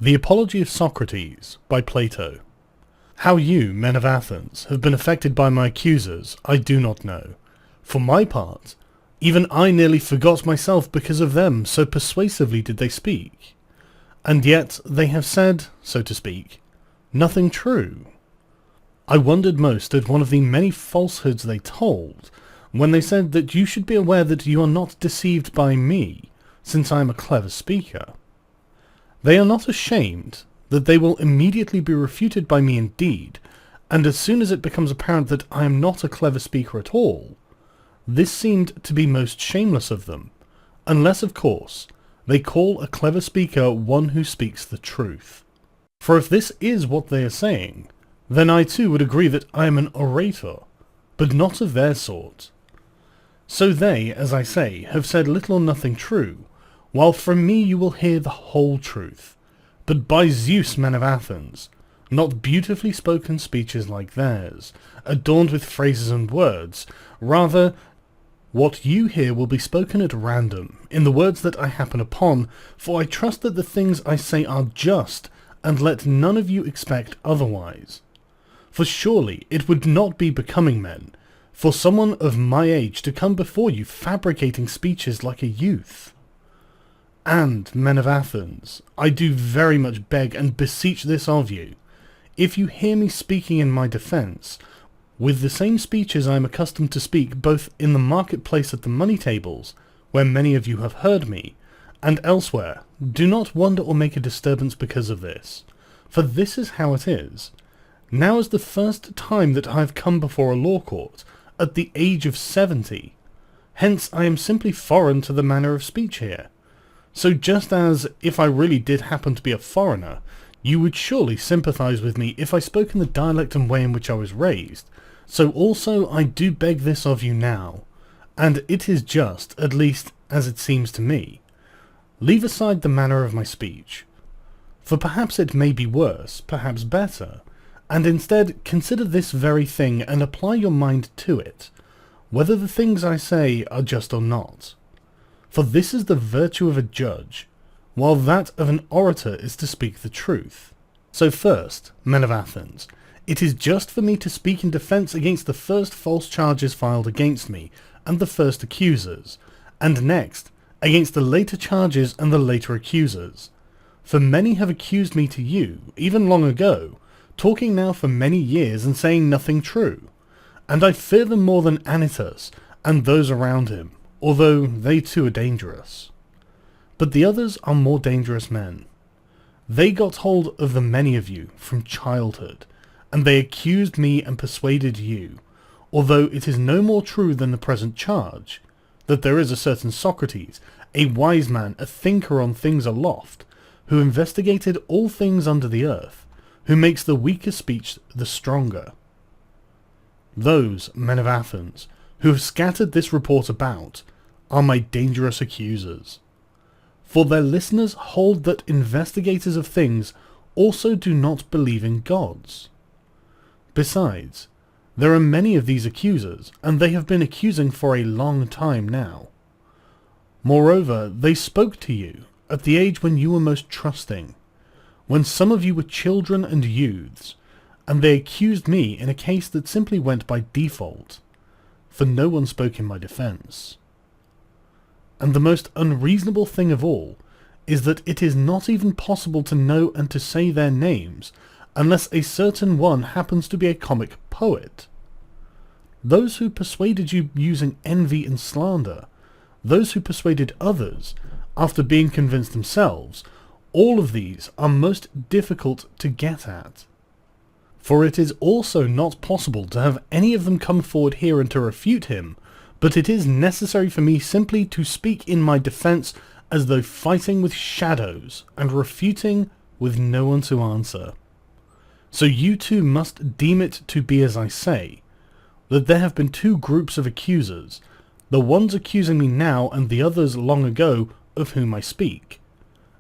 The Apology of Socrates by Plato. How you, men of Athens, have been affected by my accusers, I do not know. For my part, even I nearly forgot myself because of them, so persuasively did they speak. And yet they have said, so to speak, nothing true. I wondered most at one of the many falsehoods they told, when they said that you should be aware that you are not deceived by me, since I am a clever speaker. They are not ashamed that they will immediately be refuted by me indeed, and as soon as it becomes apparent that I am not a clever speaker at all, this seemed to be most shameless of them, unless, of course, they call a clever speaker one who speaks the truth. For if this is what they are saying, then I too would agree that I am an orator, but not of their sort. So they, as I say, have said little or nothing true, while from me you will hear the whole truth. But by Zeus, men of Athens, not beautifully spoken speeches like theirs, adorned with phrases and words, rather what you hear will be spoken at random, in the words that I happen upon, for I trust that the things I say are just, and let none of you expect otherwise. For surely it would not be becoming, men, for someone of my age to come before you fabricating speeches like a youth. And, men of Athens, I do very much beg and beseech this of you, if you hear me speaking in my defence, with the same speeches I am accustomed to speak both in the marketplace at the money tables, where many of you have heard me, and elsewhere, do not wonder or make a disturbance because of this, for this is how it is. Now is the first time that I have come before a law court, at the age of 70, hence I am simply foreign to the manner of speech here. So just as, if I really did happen to be a foreigner, you would surely sympathise with me if I spoke in the dialect and way in which I was raised, so also I do beg this of you now, and it is just, at least as it seems to me. Leave aside the manner of my speech, for perhaps it may be worse, perhaps better, and instead consider this very thing and apply your mind to it, whether the things I say are just or not. For this is the virtue of a judge, while that of an orator is to speak the truth. So first, men of Athens, it is just for me to speak in defence against the first false charges filed against me, and the first accusers, and next, against the later charges and the later accusers. For many have accused me to you, even long ago, talking now for many years and saying nothing true, and I fear them more than Anytus and those around him, although they too are dangerous. But the others are more dangerous men. They got hold of the many of you from childhood, and they accused me and persuaded you, although it is no more true than the present charge, that there is a certain Socrates, a wise man, a thinker on things aloft, who investigated all things under the earth, who makes the weaker speech the stronger. Those, men of Athens, who have scattered this report about, are my dangerous accusers. For their listeners hold that investigators of things also do not believe in gods. Besides, there are many of these accusers, and they have been accusing for a long time now. Moreover, they spoke to you at the age when you were most trusting, when some of you were children and youths, and they accused me in a case that simply went by default, for no one spoke in my defence. And the most unreasonable thing of all is that it is not even possible to know and to say their names unless a certain one happens to be a comic poet. Those who persuaded you using envy and slander, those who persuaded others after being convinced themselves, all of these are most difficult to get at. For it is also not possible to have any of them come forward here and to refute him, but it is necessary for me simply to speak in my defence as though fighting with shadows, and refuting with no one to answer. So you too must deem it to be as I say, that there have been two groups of accusers, the ones accusing me now and the others long ago of whom I speak.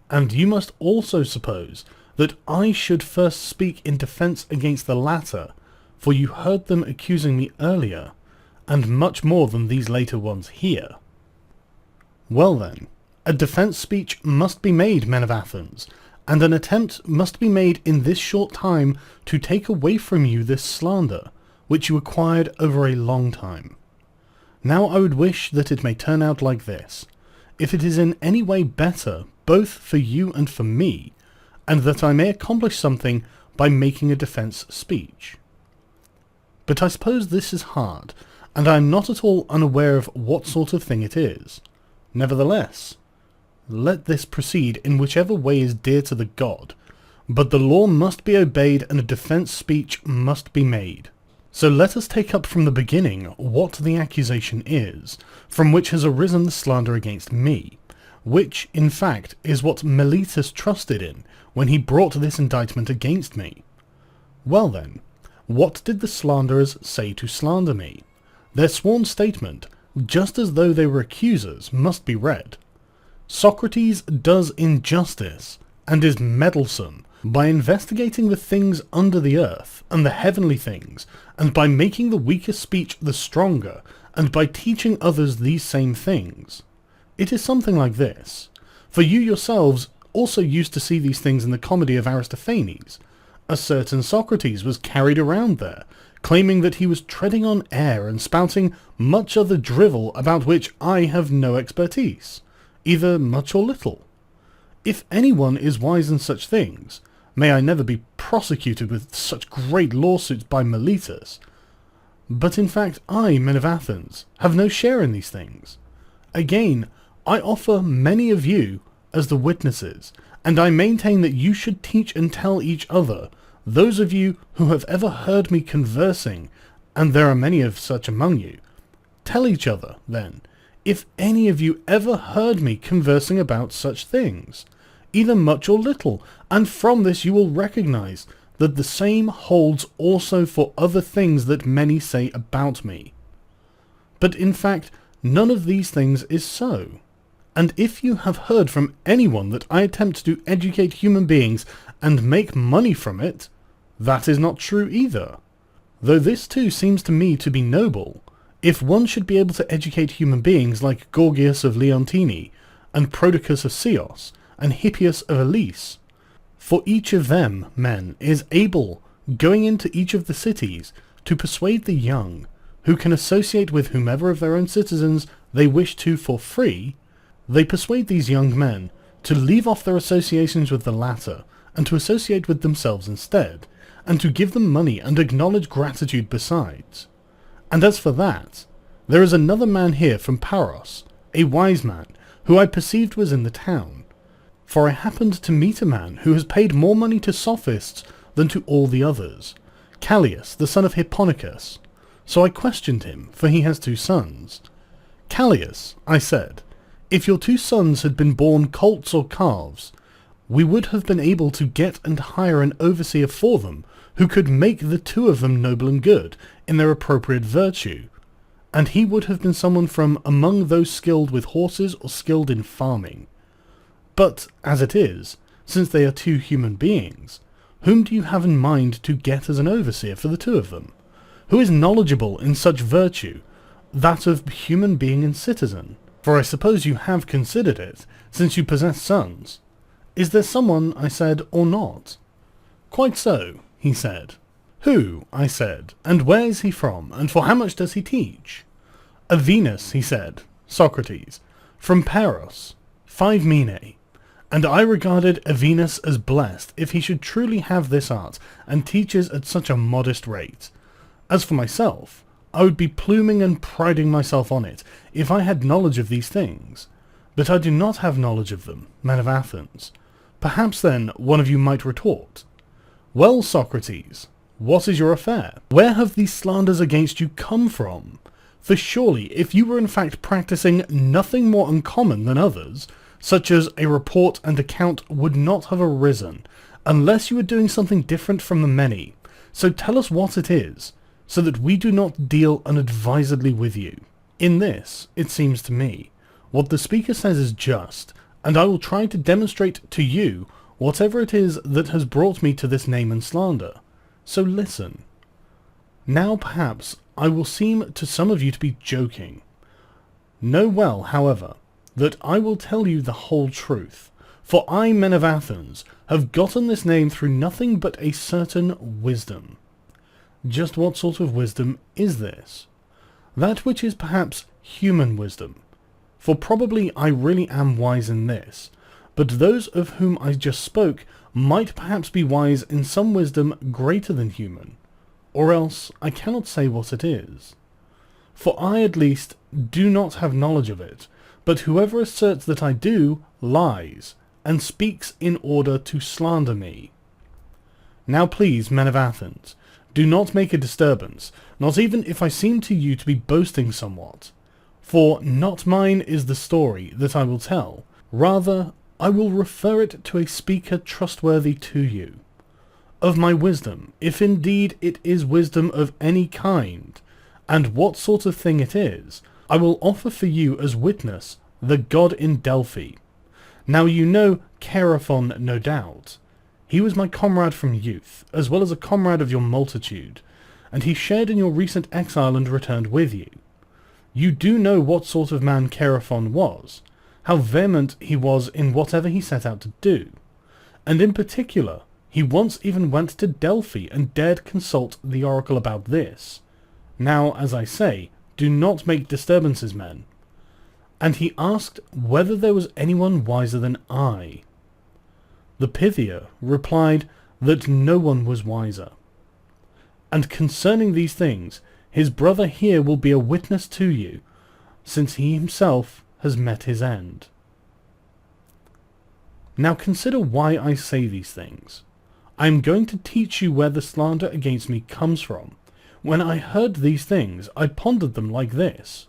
And you must also suppose that I should first speak in defence against the latter, for you heard them accusing me earlier, and much more than these later ones here. Well then, a defence speech must be made, men of Athens, and an attempt must be made in this short time to take away from you this slander, which you acquired over a long time. Now I would wish that it may turn out like this, if it is in any way better both for you and for me, and that I may accomplish something by making a defence speech. But I suppose this is hard, and I am not at all unaware of what sort of thing it is. Nevertheless, let this proceed in whichever way is dear to the god, but the law must be obeyed and a defence speech must be made. So let us take up from the beginning what the accusation is, from which has arisen the slander against me, which, in fact, is what Meletus trusted in when he brought this indictment against me. Well then, what did the slanderers say to slander me? Their sworn statement, just as though they were accusers, must be read. Socrates does injustice, and is meddlesome, by investigating the things under the earth, and the heavenly things, and by making the weaker speech the stronger, and by teaching others these same things. It is something like this, for you yourselves also used to see these things in the comedy of Aristophanes. A certain Socrates was carried around there, claiming that he was treading on air and spouting much other drivel about which I have no expertise, either much or little. If anyone is wise in such things, may I never be prosecuted with such great lawsuits by Meletus. But in fact I, men of Athens, have no share in these things. Again, I offer many of you as the witnesses, and I maintain that you should teach and tell each other, those of you who have ever heard me conversing, and there are many of such among you. Tell each other, then, if any of you ever heard me conversing about such things, either much or little, and from this you will recognize that the same holds also for other things that many say about me. But in fact, none of these things is so. And if you have heard from anyone that I attempt to educate human beings and make money from it, that is not true either. Though this too seems to me to be noble, if one should be able to educate human beings like Gorgias of Leontini, and Prodicus of Ceos, and Hippias of Elise, for each of them, men, is able, going into each of the cities, to persuade the young, who can associate with whomever of their own citizens they wish to for free, they persuade these young men to leave off their associations with the latter, and to associate with themselves instead, and to give them money and acknowledge gratitude besides. And as for that, there is another man here from Paros, a wise man, who I perceived was in the town. For I happened to meet a man who has paid more money to sophists than to all the others, Callias, the son of Hipponicus. So I questioned him, for he has 2 sons. Callias, I said, if your 2 sons had been born colts or calves, we would have been able to get and hire an overseer for them, who could make the 2 of them noble and good, in their appropriate virtue, and he would have been someone from among those skilled with horses or skilled in farming. But, as it is, since they are 2 human beings, whom do you have in mind to get as an overseer for the 2 of them? Who is knowledgeable in such virtue, that of human being and citizen? For I suppose you have considered it, since you possess sons. Is there someone, I said, or not? Quite so, he said. Who, I said, and where is he from, and for how much does he teach? A Venus, he said, Socrates, from Paros, 5 minae. And I regarded Venus as blessed if he should truly have this art, and teaches at such a modest rate. As for myself, I would be pluming and priding myself on it, if I had knowledge of these things. But I do not have knowledge of them, men of Athens. Perhaps then one of you might retort, well, Socrates, what is your affair? Where have these slanders against you come from? For surely, if you were in fact practising nothing more uncommon than others, such as a report and account would not have arisen, unless you were doing something different from the many. So tell us what it is, so that we do not deal unadvisedly with you. In this, it seems to me, what the speaker says is just, and I will try to demonstrate to you whatever it is that has brought me to this name and slander. So listen. Now perhaps I will seem to some of you to be joking. Know well, however, that I will tell you the whole truth, For I, men of Athens, have gotten this name through nothing but a certain wisdom. Just what sort of wisdom is this? That which is perhaps human wisdom. For probably I really am wise in this, but those of whom I just spoke might perhaps be wise in some wisdom greater than human, or else I cannot say what it is. For I at least do not have knowledge of it, but whoever asserts that I do lies, and speaks in order to slander me. Now please, men of Athens, do not make a disturbance, not even if I seem to you to be boasting somewhat. For not mine is the story that I will tell, rather I will refer it to a speaker trustworthy to you. Of my wisdom, if indeed it is wisdom of any kind, and what sort of thing it is, I will offer for you as witness the god in Delphi. Now you know Chaerephon, no doubt. He was my comrade from youth, as well as a comrade of your multitude, and he shared in your recent exile and returned with you. You do know what sort of man Chaerephon was, how vehement he was in whatever he set out to do, and in particular, he once even went to Delphi and dared consult the oracle about this. Now, as I say, do not make disturbances, men. And he asked whether there was anyone wiser than I. The Pythia replied that no one was wiser. And concerning these things, his brother here will be a witness to you, since he himself has met his end. Now consider why I say these things. I am going to teach you where the slander against me comes from. When I heard these things, I pondered them like this.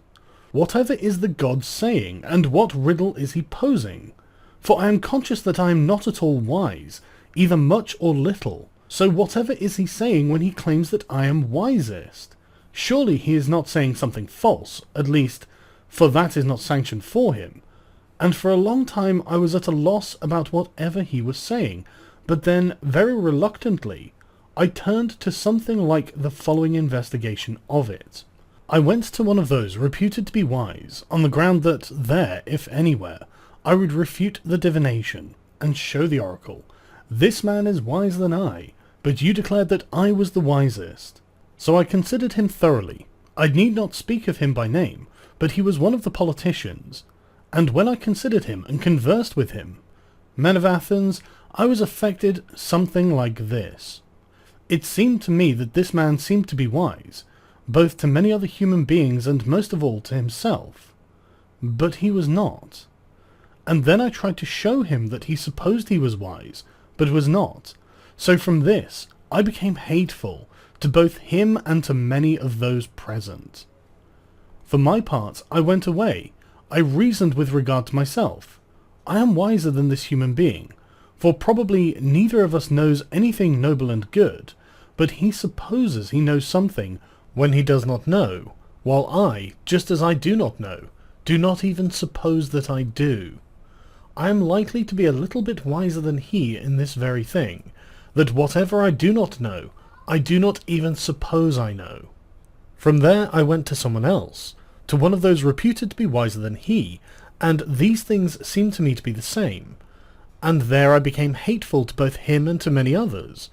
Whatever is the god saying, and what riddle is he posing? For I am conscious that I am not at all wise, either much or little. So whatever is he saying when he claims that I am wisest? Surely he is not saying something false, at least, for that is not sanctioned for him. And for a long time I was at a loss about whatever he was saying, but then, very reluctantly, I turned to something like the following investigation of it. I went to one of those reputed to be wise, on the ground that there, if anywhere, I would refute the divination, and show the oracle, this man is wiser than I, but you declared that I was the wisest. So I considered him thoroughly. I need not speak of him by name, but he was one of the politicians, and when I considered him and conversed with him, men of Athens, I was affected something like this. It seemed to me that this man seemed to be wise, both to many other human beings and most of all to himself. But he was not. And then I tried to show him that he supposed he was wise, but was not. So from this I became hateful to both him and to many of those present. For my part, I went away. I reasoned with regard to myself. I am wiser than this human being, for probably neither of us knows anything noble and good, but he supposes he knows something when he does not know, while I, just as I do not know, do not even suppose that I do. I am likely to be a little bit wiser than he in this very thing, that whatever I do not know, I do not even suppose I know. From there I went to someone else, to one of those reputed to be wiser than he, and these things seemed to me to be the same, and there I became hateful to both him and to many others.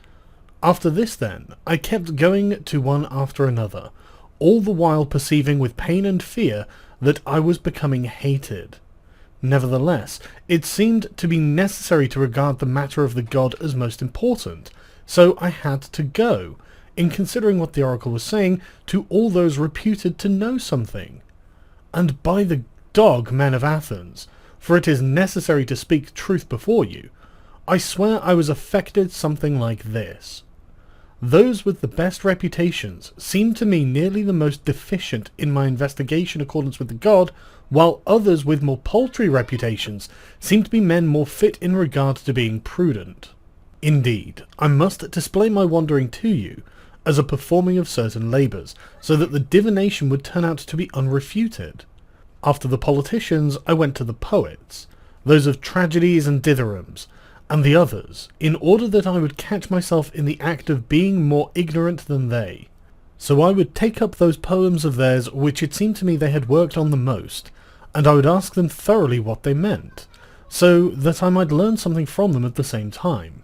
After this then, I kept going to one after another, all the while perceiving with pain and fear that I was becoming hated. Nevertheless, it seemed to be necessary to regard the matter of the god as most important, so I had to go, in considering what the oracle was saying, to all those reputed to know something. And by the dog, men of Athens, for it is necessary to speak truth before you, I swear I was affected something like this. Those with the best reputations seemed to me nearly the most deficient in my investigation accordance with the god, while others with more paltry reputations seemed to be men more fit in regard to being prudent. Indeed, I must display my wandering to you as a performing of certain labours, so that the divination would turn out to be unrefuted. After the politicians, I went to the poets, those of tragedies and dithyrambs, and the others, in order that I would catch myself in the act of being more ignorant than they. So I would take up those poems of theirs which it seemed to me they had worked on the most, and I would ask them thoroughly what they meant, so that I might learn something from them at the same time.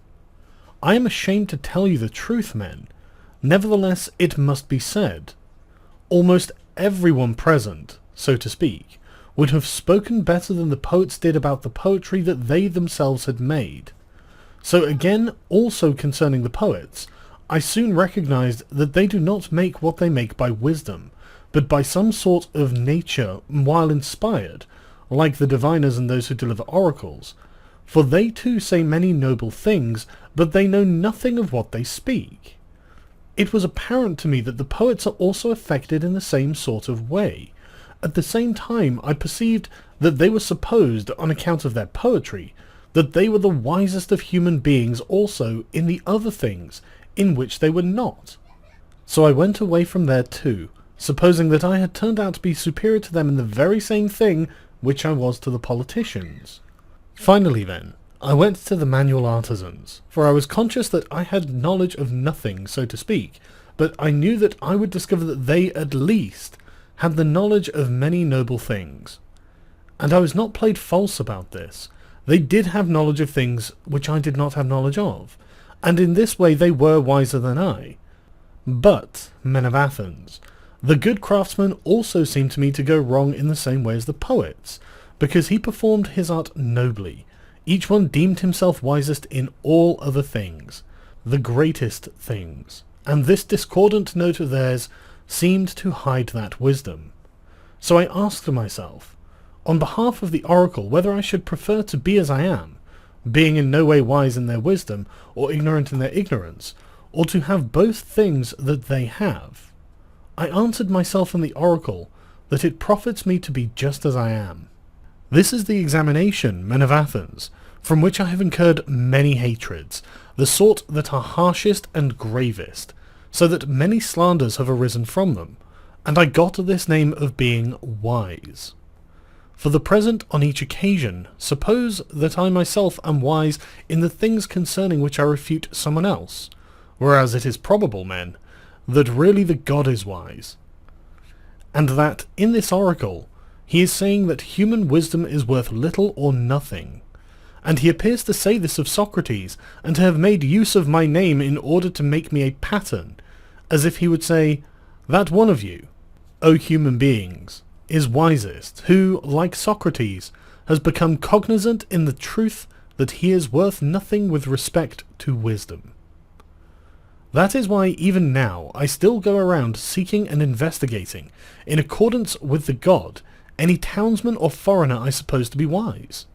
I am ashamed to tell you the truth, men. Nevertheless, it must be said. Almost everyone present, so to speak, would have spoken better than the poets did about the poetry that they themselves had made. So again, also concerning the poets, I soon recognized that they do not make what they make by wisdom, but by some sort of nature while inspired, like the diviners and those who deliver oracles, for they too say many noble things, but they know nothing of what they speak. It was apparent to me that the poets are also affected in the same sort of way. At the same time, I perceived that they were supposed, on account of their poetry, that they were the wisest of human beings also in the other things in which they were not. So I went away from there too, supposing that I had turned out to be superior to them in the very same thing which I was to the politicians. Finally then, I went to the manual artisans, for I was conscious that I had knowledge of nothing, so to speak, but I knew that I would discover that they, at least, had the knowledge of many noble things. And I was not played false about this. They did have knowledge of things which I did not have knowledge of, and in this way they were wiser than I. But, men of Athens, the good craftsman also seemed to me to go wrong in the same way as the poets, because he performed his art nobly. Each one deemed himself wisest in all other things, the greatest things, and this discordant note of theirs seemed to hide that wisdom. So I asked myself, on behalf of the oracle, whether I should prefer to be as I am, being in no way wise in their wisdom, or ignorant in their ignorance, or to have both things that they have. I answered myself in the oracle that it profits me to be just as I am. This is the examination, men of Athens, from which I have incurred many hatreds, the sort that are harshest and gravest, so that many slanders have arisen from them, and I got this name of being wise. For the present, on each occasion, suppose that I myself am wise in the things concerning which I refute someone else, whereas it is probable, men, that really the God is wise, and that in this oracle he is saying that human wisdom is worth little or nothing, and he appears to say this of Socrates, and to have made use of my name in order to make me a pattern, as if he would say, that one of you, O human beings, is wisest, who, like Socrates, has become cognizant in the truth that he is worth nothing with respect to wisdom. That is why even now I still go around seeking and investigating, in accordance with the God, any townsman or foreigner I suppose to be wise.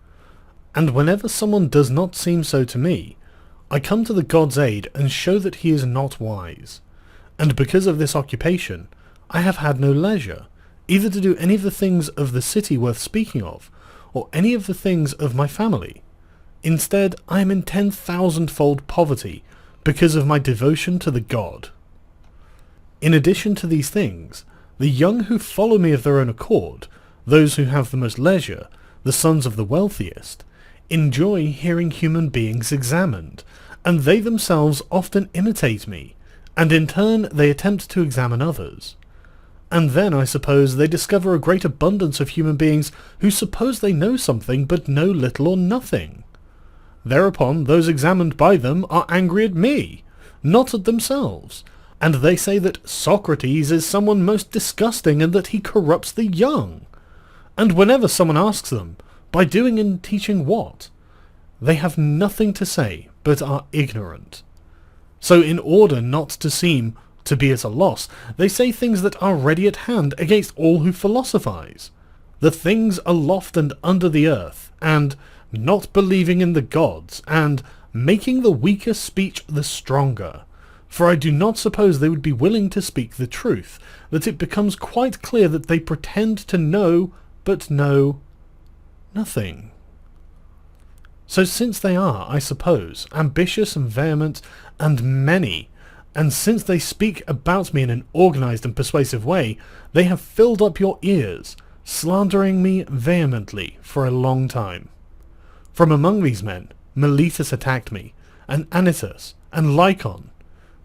And whenever someone does not seem so to me, I come to the God's aid and show that he is not wise. And because of this occupation, I have had no leisure, either to do any of the things of the city worth speaking of, or any of the things of my family. Instead, I am in 10,000-fold poverty, because of my devotion to the God. In addition to these things, the young who follow me of their own accord, those who have the most leisure, the sons of the wealthiest, enjoy hearing human beings examined, and they themselves often imitate me, and in turn they attempt to examine others. And then, I suppose, they discover a great abundance of human beings who suppose they know something but know little or nothing. Thereupon those examined by them are angry at me, not at themselves, and they say that Socrates is someone most disgusting and that he corrupts the young. And whenever someone asks them, by doing and teaching what, they have nothing to say but are ignorant. So in order not to seem to be at a loss, they say things that are ready at hand against all who philosophize, the things aloft and under the earth, and not believing in the gods, and making the weaker speech the stronger. For I do not suppose they would be willing to speak the truth, that it becomes quite clear that they pretend to know, but know nothing. So since they are, I suppose, ambitious and vehement, and many, and since they speak about me in an organized and persuasive way, they have filled up your ears, slandering me vehemently for a long time. From among these men, Meletus attacked me, and Anytus, and Lycon,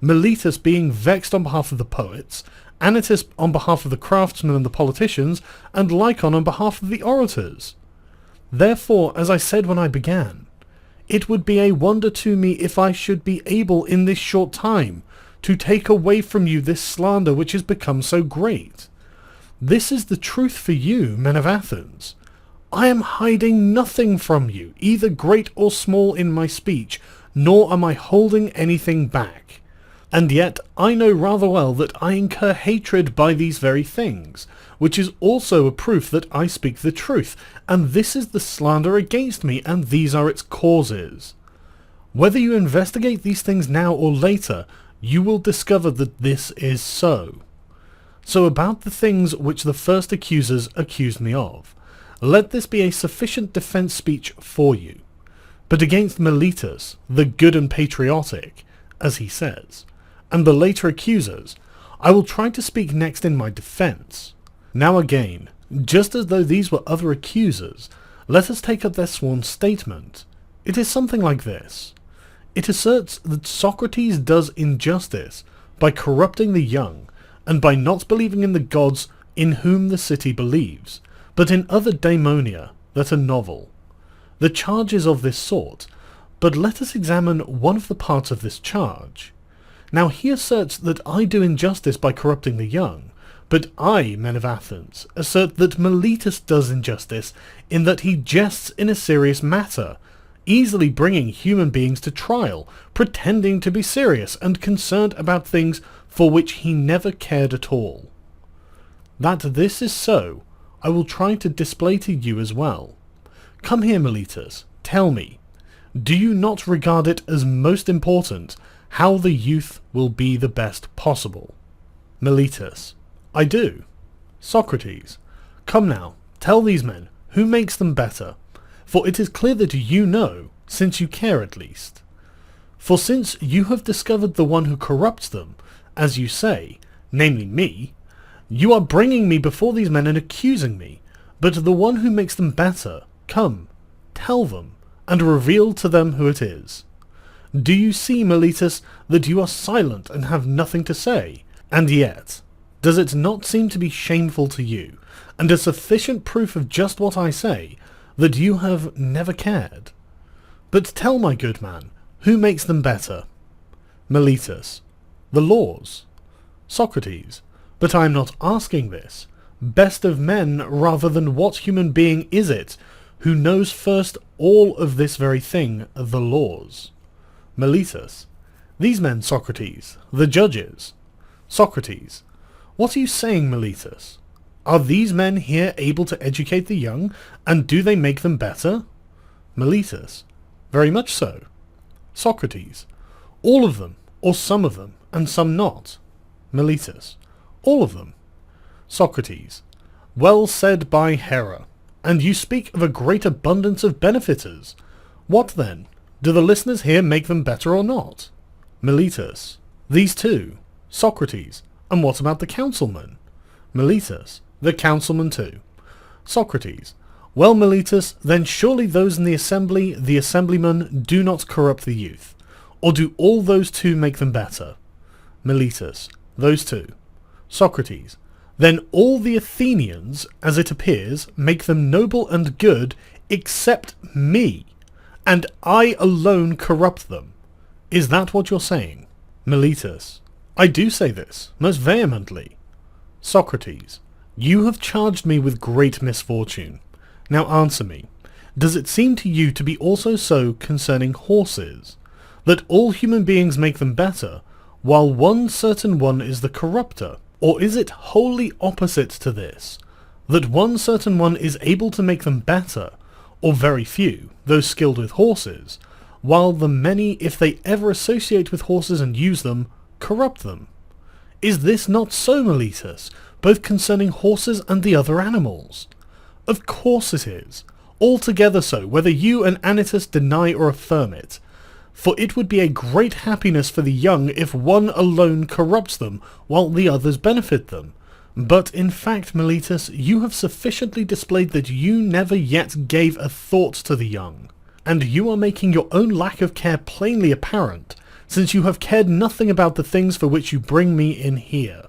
Meletus being vexed on behalf of the poets, Anytus on behalf of the craftsmen and the politicians, and Lycon on behalf of the orators. Therefore, as I said when I began, it would be a wonder to me if I should be able in this short time to take away from you this slander which has become so great. This is the truth for you, men of Athens. I am hiding nothing from you, either great or small in my speech, nor am I holding anything back. And yet I know rather well that I incur hatred by these very things, which is also a proof that I speak the truth, and this is the slander against me, and these are its causes. Whether you investigate these things now or later, you will discover that this is so. So about the things which the first accusers accused me of, let this be a sufficient defence speech for you. But against Meletus, the good and patriotic, as he says, and the later accusers, I will try to speak next in my defence. Now again, just as though these were other accusers, let us take up their sworn statement. It is something like this. It asserts that Socrates does injustice by corrupting the young, and by not believing in the gods in whom the city believes, but in other daimonia that are novel. The charge is of this sort, but let us examine one of the parts of this charge. Now he asserts that I do injustice by corrupting the young, but I, men of Athens, assert that Meletus does injustice in that he jests in a serious matter, easily bringing human beings to trial, pretending to be serious and concerned about things for which he never cared at all. That this is so, I will try to display to you as well. Come here, Meletus, tell me, do you not regard it as most important how the youth will be the best possible? Meletus: I do. Socrates: Come now, tell these men, who makes them better? For it is clear that you know, since you care at least. For since you have discovered the one who corrupts them, as you say, namely me, you are bringing me before these men and accusing me, but the one who makes them better, come, tell them, and reveal to them who it is. Do you see, Meletus, that you are silent and have nothing to say? And yet, does it not seem to be shameful to you, and a sufficient proof of just what I say, that you have never cared? But tell, my good man, who makes them better? Meletus: The laws. Socrates: But I am not asking this. Best of men rather than what human being is it who knows first all of this very thing, the laws? Meletus: These men, Socrates, the judges. Socrates: What are you saying, Meletus? Are these men here able to educate the young, and do they make them better? Meletus: Very much so. Socrates: All of them, or some of them, and some not? Meletus: All of them. Socrates: Well said by Hera, and you speak of a great abundance of benefiters. What then? Do the listeners here make them better or not? Meletus: These too. Socrates: And what about the councilmen? Meletus: The councilmen too. Socrates: Well, Meletus, then surely those in the assembly, the assemblymen, do not corrupt the youth. Or do all those two make them better? Meletus: Those two. Socrates: Then all the Athenians, as it appears, make them noble and good, except me, and I alone corrupt them. Is that what you're saying? Meletus: I do say this, most vehemently. Socrates: You have charged me with great misfortune. Now answer me. Does it seem to you to be also so concerning horses, that all human beings make them better, while one certain one is the corrupter? Or is it wholly opposite to this, that one certain one is able to make them better, or very few, those skilled with horses, while the many, if they ever associate with horses and use them, corrupt them? Is this not so, Meletus, both concerning horses and the other animals? Of course it is, altogether so, whether you and Anytus deny or affirm it. For it would be a great happiness for the young if one alone corrupts them, while the others benefit them. But in fact, Meletus, you have sufficiently displayed that you never yet gave a thought to the young, and you are making your own lack of care plainly apparent, since you have cared nothing about the things for which you bring me in here.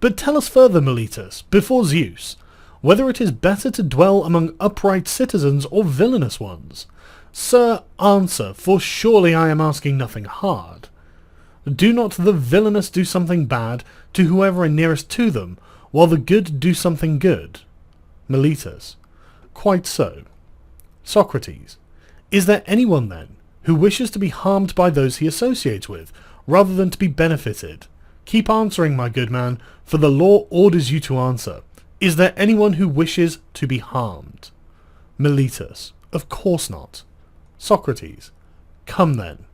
But tell us further, Meletus, before Zeus, whether it is better to dwell among upright citizens or villainous ones. Sir, answer, for surely I am asking nothing hard. Do not the villainous do something bad to whoever are nearest to them, while the good do something good? Meletus. Quite so. Socrates. Is there anyone, then, who wishes to be harmed by those he associates with, rather than to be benefited? Keep answering, my good man, for the law orders you to answer. Is there anyone who wishes to be harmed? Meletus. Of course not. Socrates. Come then.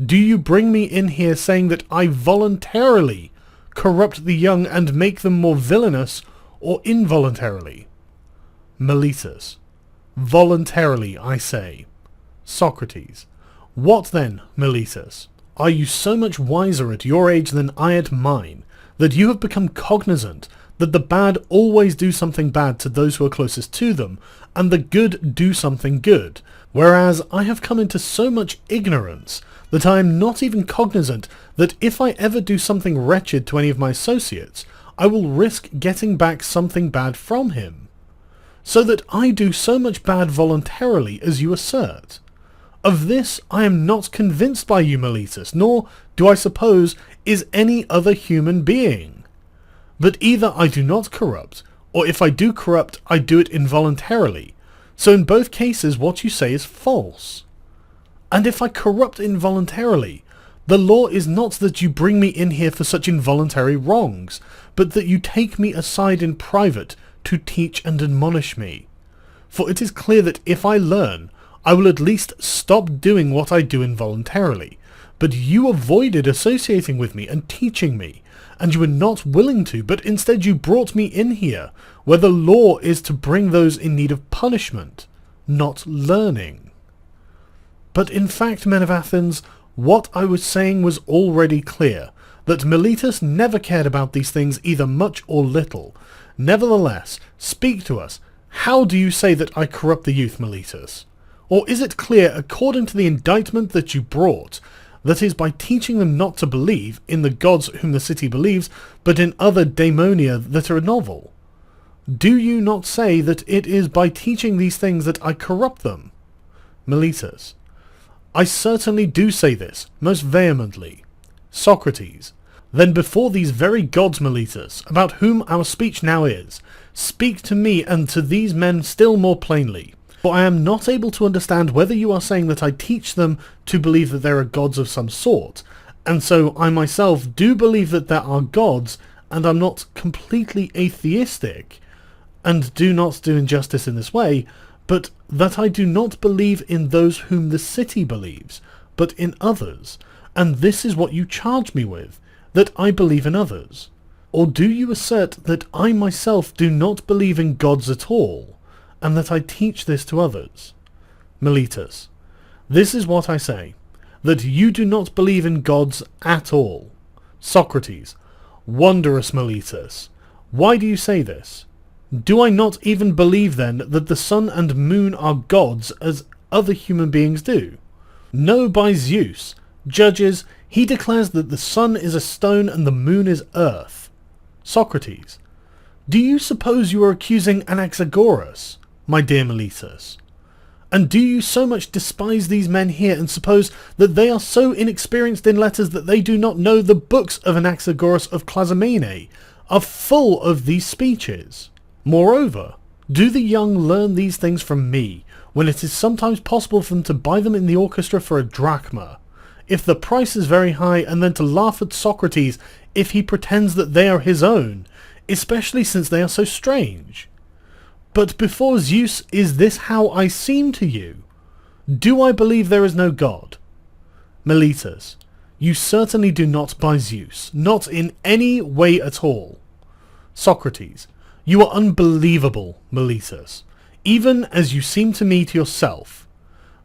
Do you bring me in here saying that I voluntarily corrupt the young and make them more villainous, or involuntarily? Meletus. Voluntarily, I say. Socrates. What then, Meletus? Are you so much wiser at your age than I at mine, that you have become cognizant that the bad always do something bad to those who are closest to them, and the good do something good, whereas I have come into so much ignorance that I am not even cognizant that if I ever do something wretched to any of my associates, I will risk getting back something bad from him, so that I do so much bad voluntarily as you assert? Of this I am not convinced by you, Meletus, nor, do I suppose, is any other human being. But either I do not corrupt, or if I do corrupt, I do it involuntarily, so in both cases what you say is false. And if I corrupt involuntarily, the law is not that you bring me in here for such involuntary wrongs, but that you take me aside in private to teach and admonish me. For it is clear that if I learn, I will at least stop doing what I do involuntarily. But you avoided associating with me and teaching me, and you were not willing to, but instead you brought me in here, where the law is to bring those in need of punishment, not learning. But in fact, men of Athens, what I was saying was already clear, that Meletus never cared about these things either much or little. Nevertheless, speak to us. How do you say that I corrupt the youth, Meletus? Or is it clear, according to the indictment that you brought, that is by teaching them not to believe in the gods whom the city believes, but in other daemonia that are novel? Do you not say that it is by teaching these things that I corrupt them? Meletus. I certainly do say this, most vehemently. Socrates. Then before these very gods, Meletus, about whom our speech now is, speak to me and to these men still more plainly. For I am not able to understand whether you are saying that I teach them to believe that there are gods of some sort, and so I myself do believe that there are gods, and am not completely atheistic, and do not do injustice in this way, but that I do not believe in those whom the city believes, but in others, and this is what you charge me with, that I believe in others. Or do you assert that I myself do not believe in gods at all, and that I teach this to others? Meletus. This is what I say, that you do not believe in gods at all. Socrates. Wondrous, Meletus. Why do you say this? Do I not even believe then that the sun and moon are gods as other human beings do? No, by Zeus. Judges, he declares that the sun is a stone and the moon is earth. Socrates. Do you suppose you are accusing Anaxagoras, my dear Meletus? And do you so much despise these men here and suppose that they are so inexperienced in letters that they do not know the books of Anaxagoras of Clazomene are full of these speeches? Moreover, do the young learn these things from me, when it is sometimes possible for them to buy them in the orchestra for a drachma, if the price is very high, and then to laugh at Socrates if he pretends that they are his own, especially since they are so strange? But before Zeus, is this how I seem to you? Do I believe there is no God? Meletus. You certainly do not by Zeus, not in any way at all. Socrates. You are unbelievable, Meletus, even as you seem to me to yourself.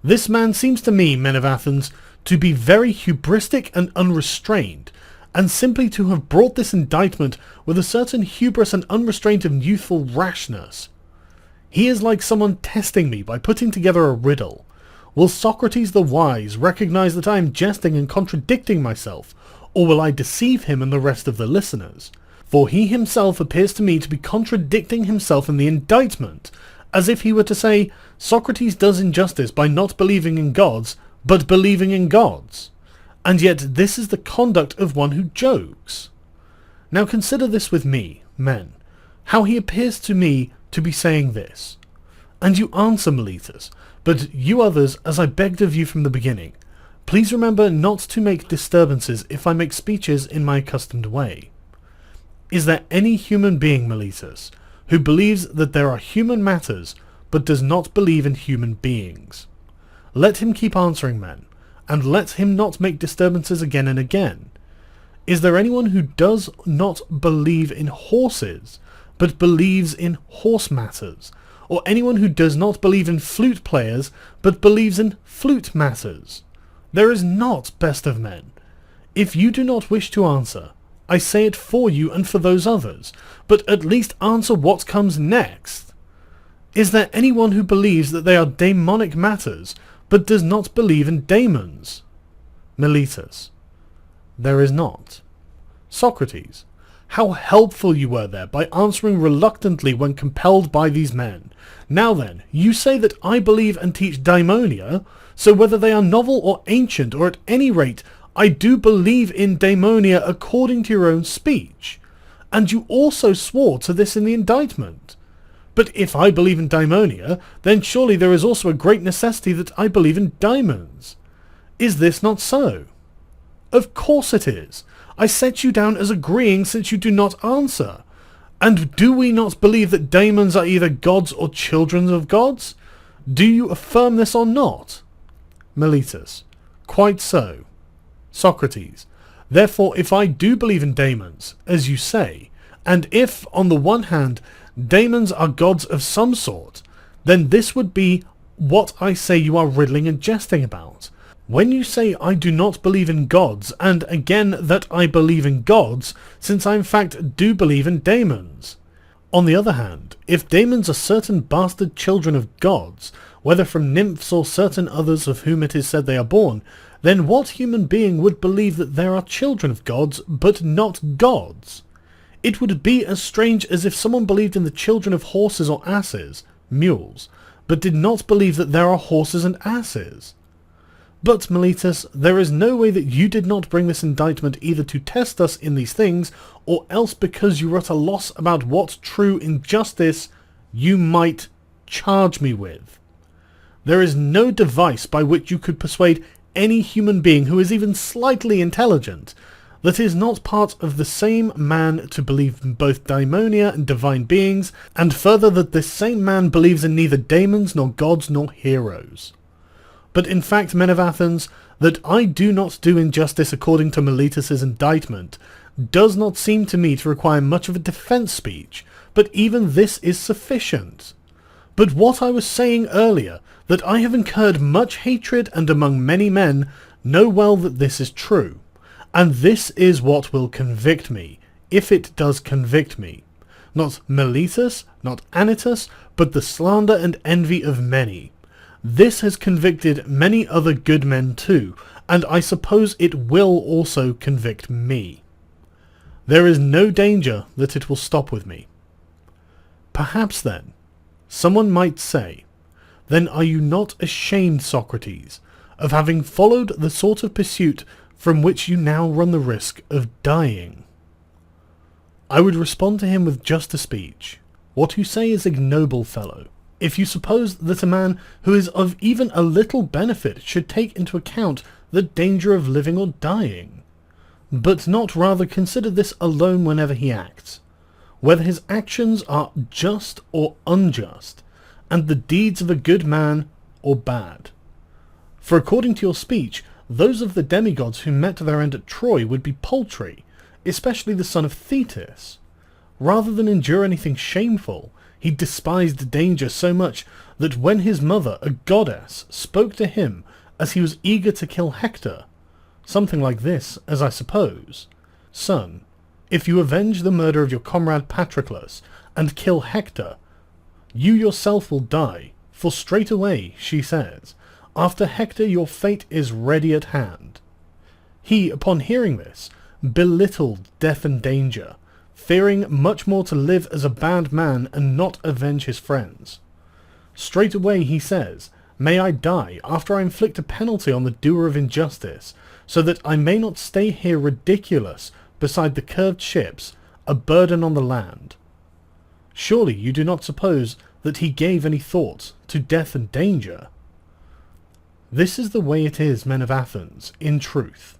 This man seems to me, men of Athens, to be very hubristic and unrestrained, and simply to have brought this indictment with a certain hubris and unrestraint of youthful rashness. He is like someone testing me by putting together a riddle. Will Socrates the wise recognize that I am jesting and contradicting myself, or will I deceive him and the rest of the listeners? For he himself appears to me to be contradicting himself in the indictment, as if he were to say, Socrates does injustice by not believing in gods, but believing in gods. And yet this is the conduct of one who jokes. Now consider this with me, men, how he appears to me to be saying this. And you answer, Meletus, but you others, as I begged of you from the beginning, please remember not to make disturbances if I make speeches in my accustomed way. Is there any human being, Meletus, who believes that there are human matters, but does not believe in human beings? Let him keep answering, men, and let him not make disturbances again and again. Is there anyone who does not believe in horses, but believes in horse matters? Or anyone who does not believe in flute players, but believes in flute matters? There is not, best of men. If you do not wish to answer, I say it for you and for those others, but at least answer what comes next. Is there anyone who believes that they are daemonic matters, but does not believe in daemons? Meletus. There is not. Socrates. How helpful you were there by answering reluctantly when compelled by these men. Now then, you say that I believe and teach daimonia, so whether they are novel or ancient, or at any rate, I do believe in daimonia according to your own speech. And you also swore to this in the indictment. But if I believe in daimonia, then surely there is also a great necessity that I believe in daemons. Is this not so? Of course it is. I set you down as agreeing since you do not answer. And do we not believe that daemons are either gods or children of gods? Do you affirm this or not? Meletus. Quite so. Socrates. Therefore, if I do believe in daemons, as you say, and if, on the one hand, daemons are gods of some sort, then this would be what I say you are riddling and jesting about. When you say I do not believe in gods, and again that I believe in gods, since I in fact do believe in daemons. On the other hand, if daemons are certain bastard children of gods, whether from nymphs or certain others of whom it is said they are born, then what human being would believe that there are children of gods, but not gods? It would be as strange as if someone believed in the children of horses or asses, mules, but did not believe that there are horses and asses. But, Meletus, there is no way that you did not bring this indictment either to test us in these things, or else because you were at a loss about what true injustice you might charge me with. There is no device by which you could persuade any human being who is even slightly intelligent that is not part of the same man to believe in both daimonia and divine beings, and further that this same man believes in neither daemons nor gods nor heroes. But in fact, men of Athens, that I do not do injustice according to Meletus's indictment does not seem to me to require much of a defence speech, but even this is sufficient. But what I was saying earlier, that I have incurred much hatred and among many men, know well that this is true, and this is what will convict me, if it does convict me. Not Meletus, not Anytus, but the slander and envy of many. This has convicted many other good men too, and I suppose it will also convict me. There is no danger that it will stop with me. Perhaps then, someone might say, then are you not ashamed, Socrates, of having followed the sort of pursuit from which you now run the risk of dying? I would respond to him with just a speech. What you say is ignoble, fellow. If you suppose that a man who is of even a little benefit should take into account the danger of living or dying, but not rather consider this alone whenever he acts, whether his actions are just or unjust, and the deeds of a good man or bad. For according to your speech, those of the demigods who met their end at Troy would be paltry, especially the son of Thetis. Rather than endure anything shameful, he despised danger so much that when his mother, a goddess, spoke to him as he was eager to kill Hector, something like this, as I suppose, "Son, if you avenge the murder of your comrade Patroclus and kill Hector, you yourself will die, for straight away, she says, after Hector your fate is ready at hand." He, upon hearing this, belittled death and danger, fearing much more to live as a bad man and not avenge his friends. Straightway he says, "May I die after I inflict a penalty on the doer of injustice, so that I may not stay here ridiculous beside the curved ships, a burden on the land." Surely you do not suppose that he gave any thought to death and danger? This is the way it is, men of Athens, in truth.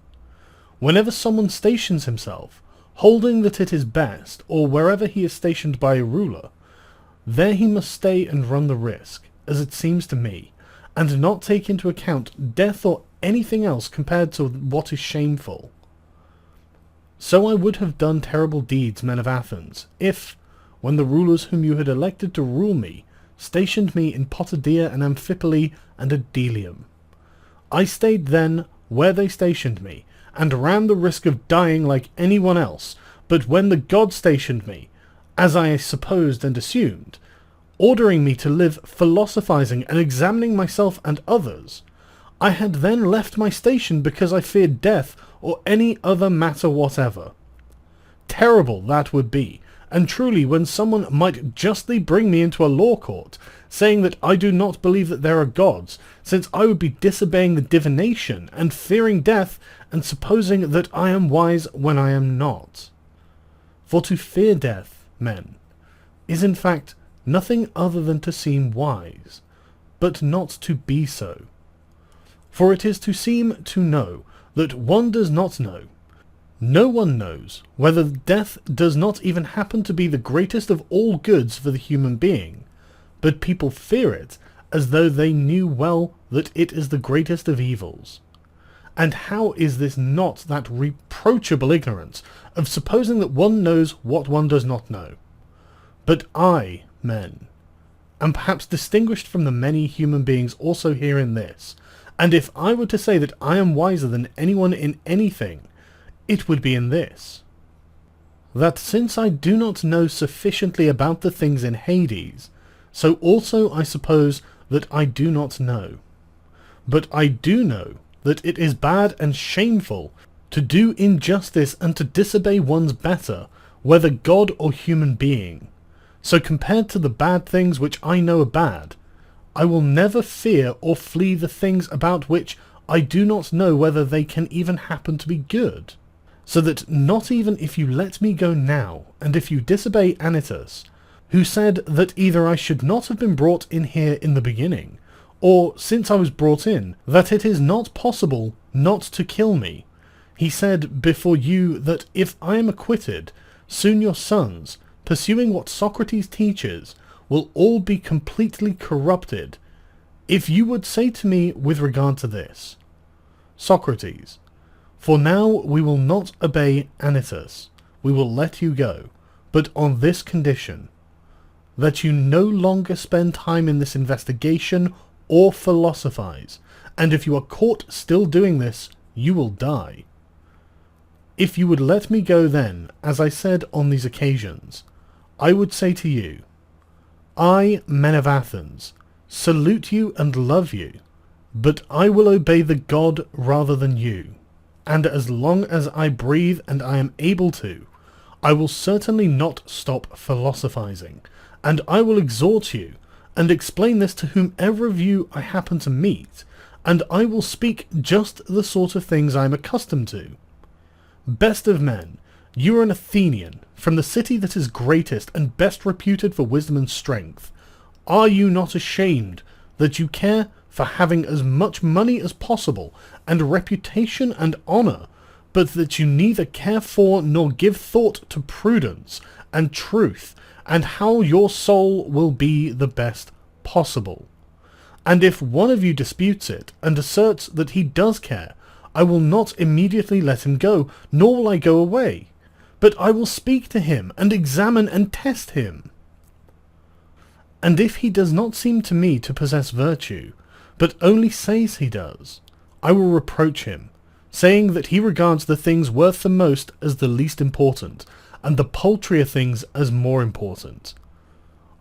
Whenever someone stations himself, holding that it is best, or wherever he is stationed by a ruler, there he must stay and run the risk, as it seems to me, and not take into account death or anything else compared to what is shameful. So I would have done terrible deeds, men of Athens, if, when the rulers whom you had elected to rule me stationed me in Potidaea and Amphipoli and at Delium, I stayed then where they stationed me, and ran the risk of dying like anyone else, but when the gods stationed me, as I supposed and assumed, ordering me to live philosophizing and examining myself and others, I had then left my station because I feared death or any other matter whatever. Terrible that would be, and truly when someone might justly bring me into a law court, saying that I do not believe that there are gods, since I would be disobeying the divination, and fearing death, and supposing that I am wise when I am not. For to fear death, men, is in fact nothing other than to seem wise, but not to be so. For it is to seem to know that one does not know. No one knows whether death does not even happen to be the greatest of all goods for the human being, but people fear it as though they knew well that it is the greatest of evils. And how is this not that reproachable ignorance of supposing that one knows what one does not know? But I, men, am perhaps distinguished from the many human beings also here in this, and if I were to say that I am wiser than anyone in anything, it would be in this, that since I do not know sufficiently about the things in Hades, so also I suppose that I do not know. But I do know that it is bad and shameful to do injustice and to disobey one's better, whether god or human being. So compared to the bad things which I know are bad, I will never fear or flee the things about which I do not know whether they can even happen to be good. So that not even if you let me go now, and if you disobey Anytus, who said that either I should not have been brought in here in the beginning, or since I was brought in, that it is not possible not to kill me. He said before you that if I am acquitted, soon your sons, pursuing what Socrates teaches, will all be completely corrupted. If you would say to me with regard to this, Socrates, for now we will not obey Anytus, we will let you go, but on this condition, that you no longer spend time in this investigation or philosophize, and if you are caught still doing this, you will die. If you would let me go then, as I said on these occasions, I would say to you, I, men of Athens, salute you and love you, but I will obey the god rather than you. And as long as I breathe and I am able to, I will certainly not stop philosophizing, and I will exhort you, and explain this to whomever of you I happen to meet, and I will speak just the sort of things I am accustomed to. Best of men, you are an Athenian, from the city that is greatest and best reputed for wisdom and strength. Are you not ashamed that you care for having as much money as possible, and reputation and honour, but that you neither care for nor give thought to prudence and truth, and how your soul will be the best possible? And if one of you disputes it, and asserts that he does care, I will not immediately let him go, nor will I go away, but I will speak to him, and examine and test him. And if he does not seem to me to possess virtue, but only says he does, I will reproach him, saying that he regards the things worth the most as the least important, and the paltrier things as more important.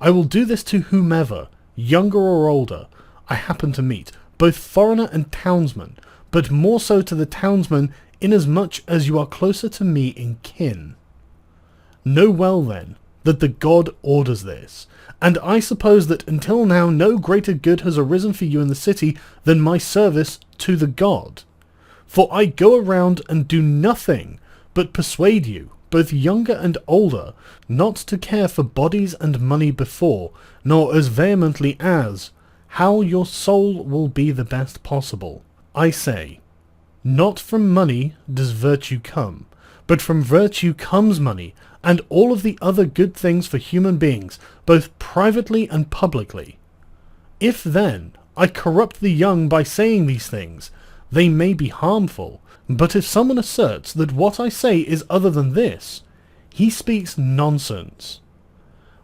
I will do this to whomever, younger or older, I happen to meet, both foreigner and townsman, but more so to the townsman inasmuch as you are closer to me in kin. Know well then, that the god orders this, and I suppose that until now no greater good has arisen for you in the city than my service to the god. For I go around and do nothing but persuade you, both younger and older, not to care for bodies and money before, nor as vehemently as, how your soul will be the best possible. I say, not from money does virtue come, but from virtue comes money, and all of the other good things for human beings, both privately and publicly. If then I corrupt the young by saying these things, they may be harmful, but if someone asserts that what I say is other than this, he speaks nonsense.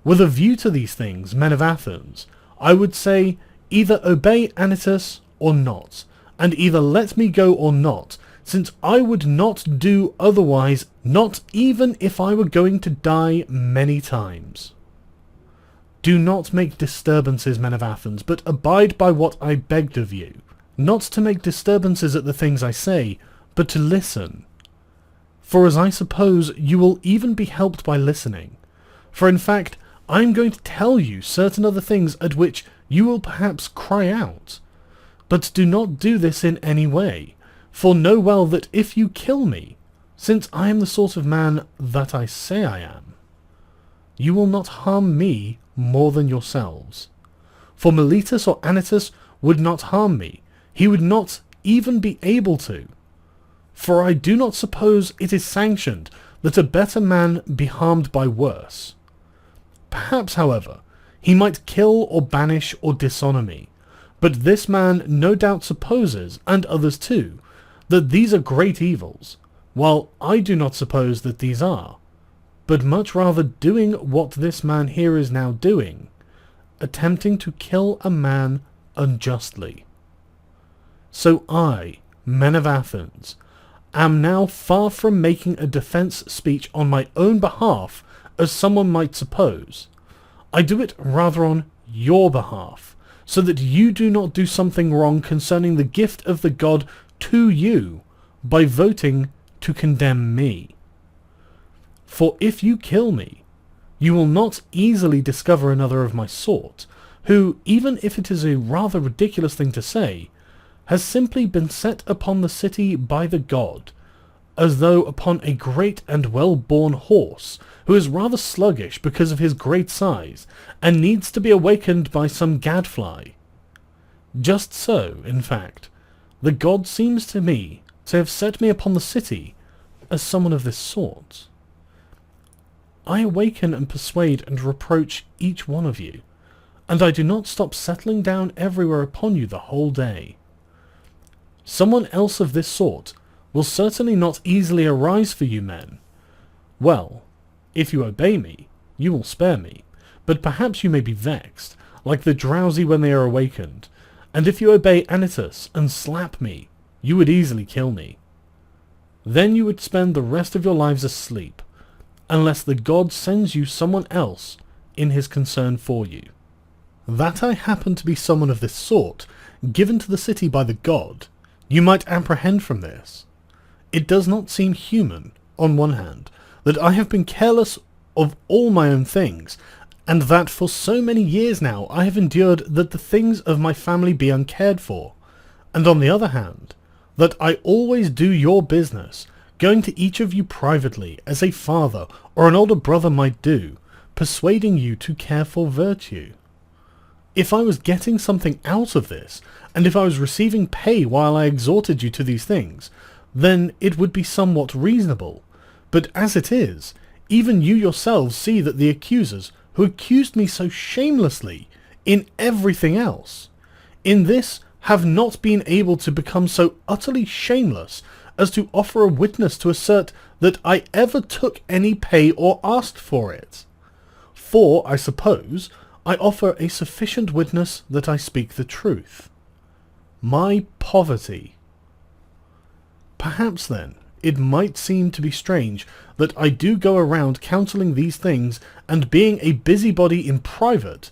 With a view to these things, men of Athens, I would say, either obey Anytus or not, and either let me go or not, since I would not do otherwise, not even if I were going to die many times. Do not make disturbances, men of Athens, but abide by what I begged of you, not to make disturbances at the things I say, but to listen. For as I suppose, you will even be helped by listening. For in fact, I am going to tell you certain other things at which you will perhaps cry out. But do not do this in any way, for know well that if you kill me, since I am the sort of man that I say I am, you will not harm me more than yourselves. For Meletus or Anytus would not harm me, he would not even be able to. For I do not suppose it is sanctioned that a better man be harmed by worse. Perhaps, however, he might kill or banish or dishonour me, but this man no doubt supposes, and others too, that these are great evils, while I do not suppose that these are, but much rather doing what this man here is now doing, attempting to kill a man unjustly. So I, men of Athens, am now far from making a defence speech on my own behalf, as someone might suppose. I do it rather on your behalf, so that you do not do something wrong concerning the gift of the god to you, by voting to condemn me. For if you kill me, you will not easily discover another of my sort, who, even if it is a rather ridiculous thing to say, has simply been set upon the city by the god, as though upon a great and well-born horse, who is rather sluggish because of his great size, and needs to be awakened by some gadfly. Just so, in fact, the god seems to me to have set me upon the city as someone of this sort. I awaken and persuade and reproach each one of you, and I do not stop settling down everywhere upon you the whole day. Someone else of this sort will certainly not easily arise for you men. Well, if you obey me, you will spare me, but perhaps you may be vexed, like the drowsy when they are awakened, and if you obey Anytus and slap me, you would easily kill me. Then you would spend the rest of your lives asleep, unless the god sends you someone else in his concern for you. That I happen to be someone of this sort, given to the city by the god, you might apprehend from this. It does not seem human, on one hand, that I have been careless of all my own things, and that for so many years now I have endured that the things of my family be uncared for, and on the other hand, that I always do your business, going to each of you privately, as a father or an older brother might do, persuading you to care for virtue. If I was getting something out of this, and if I was receiving pay while I exhorted you to these things, then it would be somewhat reasonable. But as it is, even you yourselves see that the accusers, who accused me so shamelessly in everything else, in this have not been able to become so utterly shameless as to offer a witness to assert that I ever took any pay or asked for it. For, I suppose, I offer a sufficient witness that I speak the truth. My poverty. Perhaps then, it might seem to be strange that I do go around counselling these things and being a busybody in private,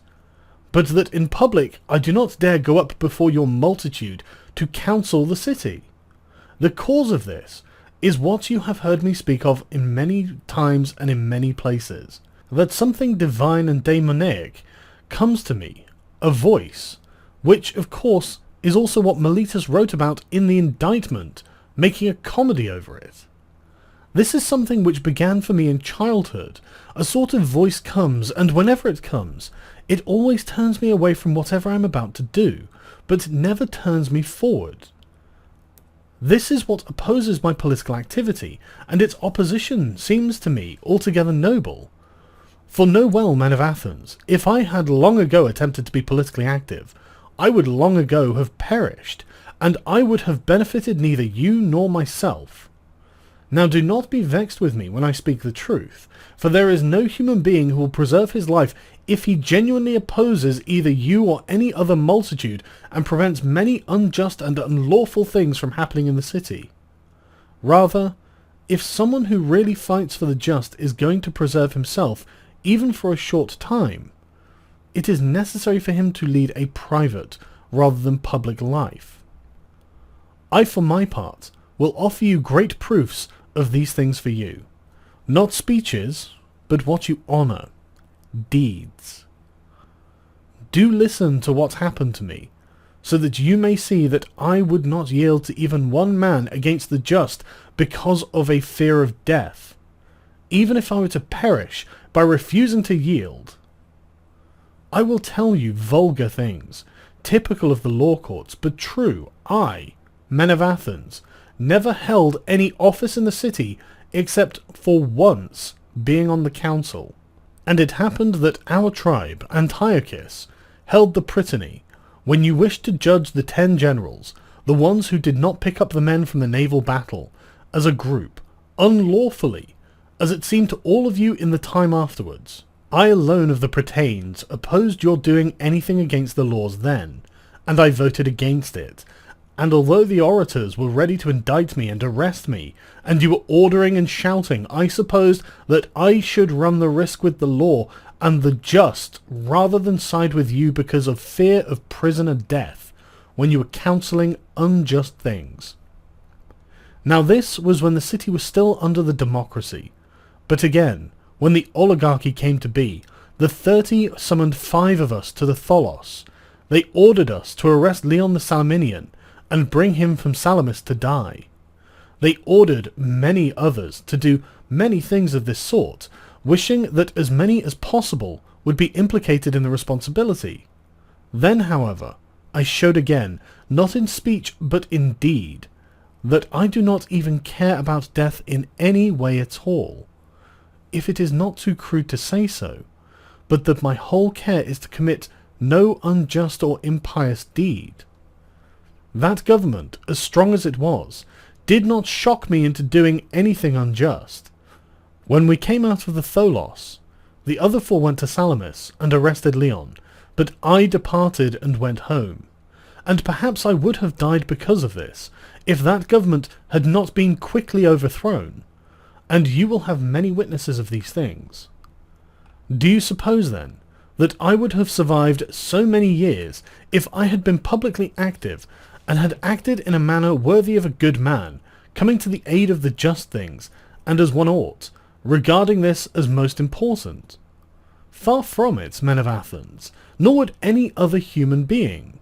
but that in public I do not dare go up before your multitude to counsel the city. The cause of this is what you have heard me speak of in many times and in many places, that something divine and daemonic comes to me, a voice, which of course is also what Meletus wrote about in the indictment, making a comedy over it. This is something which began for me in childhood. A sort of voice comes, and whenever it comes, it always turns me away from whatever I am about to do, but never turns me forward. This is what opposes my political activity, and its opposition seems to me altogether noble. For know well, men of Athens, if I had long ago attempted to be politically active, I would long ago have perished, and I would have benefited neither you nor myself. Now do not be vexed with me when I speak the truth, for there is no human being who will preserve his life if he genuinely opposes either you or any other multitude and prevents many unjust and unlawful things from happening in the city. Rather, if someone who really fights for the just is going to preserve himself, even for a short time, it is necessary for him to lead a private rather than public life. I, for my part, will offer you great proofs of these things for you. Not speeches, but what you honour. Deeds. Do listen to what happened to me, so that you may see that I would not yield to even one man against the just because of a fear of death, even if I were to perish by refusing to yield. I will tell you vulgar things, typical of the law courts, but true. I, men of Athens, never held any office in the city except for once being on the council. And it happened that our tribe, Antiochus, held the prytany, when you wished to judge the 10 generals, the ones who did not pick up the men from the naval battle, as a group, unlawfully, as it seemed to all of you in the time afterwards. I alone of the Prytanes opposed your doing anything against the laws then, and I voted against it. And although the orators were ready to indict me and arrest me, and you were ordering and shouting, I supposed that I should run the risk with the law and the just rather than side with you because of fear of prison and death, when you were counselling unjust things. Now this was when the city was still under the democracy. But again, when the oligarchy came to be, the 30 summoned 5 of us to the Tholos. They ordered us to arrest Leon the Salaminian, and bring him from Salamis to die. They ordered many others to do many things of this sort, wishing that as many as possible would be implicated in the responsibility. Then, however, I showed again, not in speech but in deed, that I do not even care about death in any way at all, if it is not too crude to say so, but that my whole care is to commit no unjust or impious deed. That government, as strong as it was, did not shock me into doing anything unjust. When we came out of the Tholos, the other 4 went to Salamis and arrested Leon, but I departed and went home. And perhaps I would have died because of this, if that government had not been quickly overthrown. And you will have many witnesses of these things. Do you suppose, then, that I would have survived so many years if I had been publicly active and had acted in a manner worthy of a good man, coming to the aid of the just things, and as one ought, regarding this as most important? Far from it, men of Athens, nor would any other human being.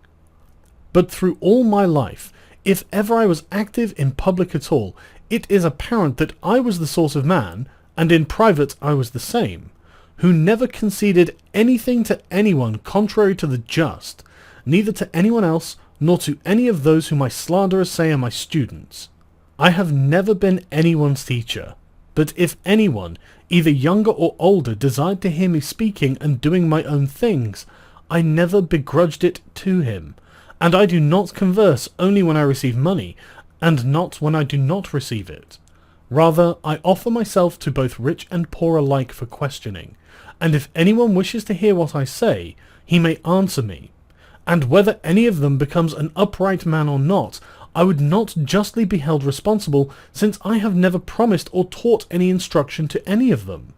But through all my life, if ever I was active in public at all, it is apparent that I was the sort of man, and in private I was the same, who never conceded anything to anyone contrary to the just, neither to anyone else nor to any of those whom my slanderers say are my students. I have never been anyone's teacher, but if anyone, either younger or older, desired to hear me speaking and doing my own things, I never begrudged it to him, and I do not converse only when I receive money, and not when I do not receive it. Rather, I offer myself to both rich and poor alike for questioning, and if anyone wishes to hear what I say, he may answer me. And whether any of them becomes an upright man or not, I would not justly be held responsible, since I have never promised or taught any instruction to any of them.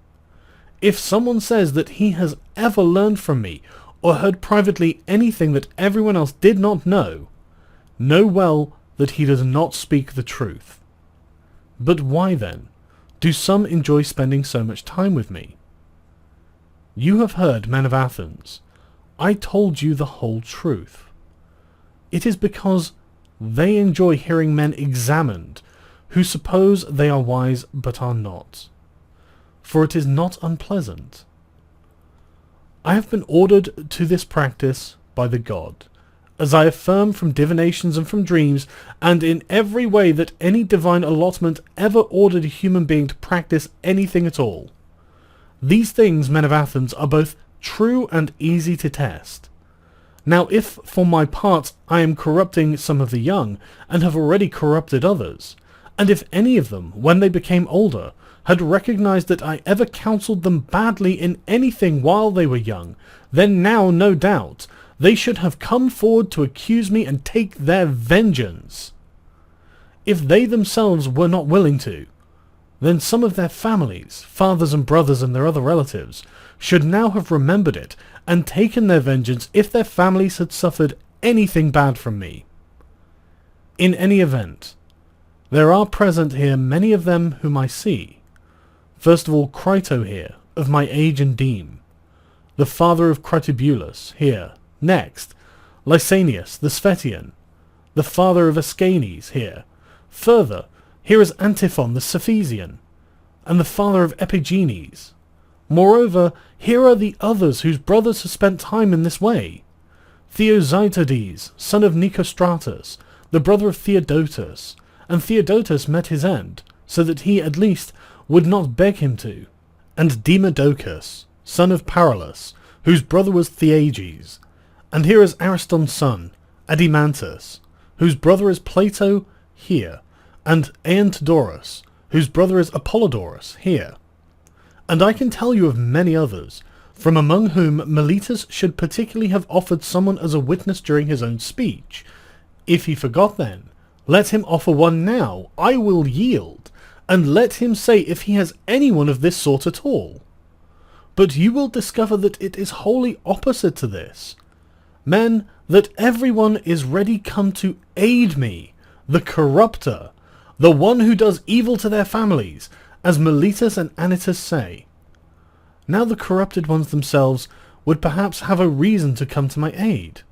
If someone says that he has ever learned from me, or heard privately anything that everyone else did not know well that he does not speak the truth. But why then do some enjoy spending so much time with me? You have heard, men of Athens. I told you the whole truth. It is because they enjoy hearing men examined, who suppose they are wise but are not. For it is not unpleasant. I have been ordered to this practice by the god, as I affirm from divinations and from dreams, and in every way that any divine allotment ever ordered a human being to practice anything at all. These things, men of Athens, are both true and easy to test. Now if, for my part, I am corrupting some of the young, and have already corrupted others, and if any of them, when they became older, had recognized that I ever counselled them badly in anything while they were young, then now, no doubt, they should have come forward to accuse me and take their vengeance. If they themselves were not willing to, then some of their families, fathers and brothers and their other relatives, should now have remembered it and taken their vengeance if their families had suffered anything bad from me. In any event, there are present here many of them whom I see. First of all, Crito here, of my age and deme, the father of Critobulus here. Next, Lysanias the Sphetian, the father of Ascanes here. Further, here is Antiphon the Cephesian, and the father of Epigenes. Moreover, here are the others whose brothers have spent time in this way. Theozytodes, son of Nicostratus, the brother of Theodotus, and Theodotus met his end, so that he at least would not beg him to. And Demodocus, son of Paralus, whose brother was Theages. And here is Ariston's son, Adimantus, whose brother is Plato, here, and Aeantodorus, whose brother is Apollodorus, here. And I can tell you of many others, from among whom Meletus should particularly have offered someone as a witness during his own speech. If he forgot then, let him offer one now, I will yield, and let him say if he has anyone of this sort at all. But you will discover that it is wholly opposite to this. Men, that everyone is ready come to aid me, the corrupter, the one who does evil to their families, as Meletus and Anytus say. Now the corrupted ones themselves would perhaps have a reason to come to my aid,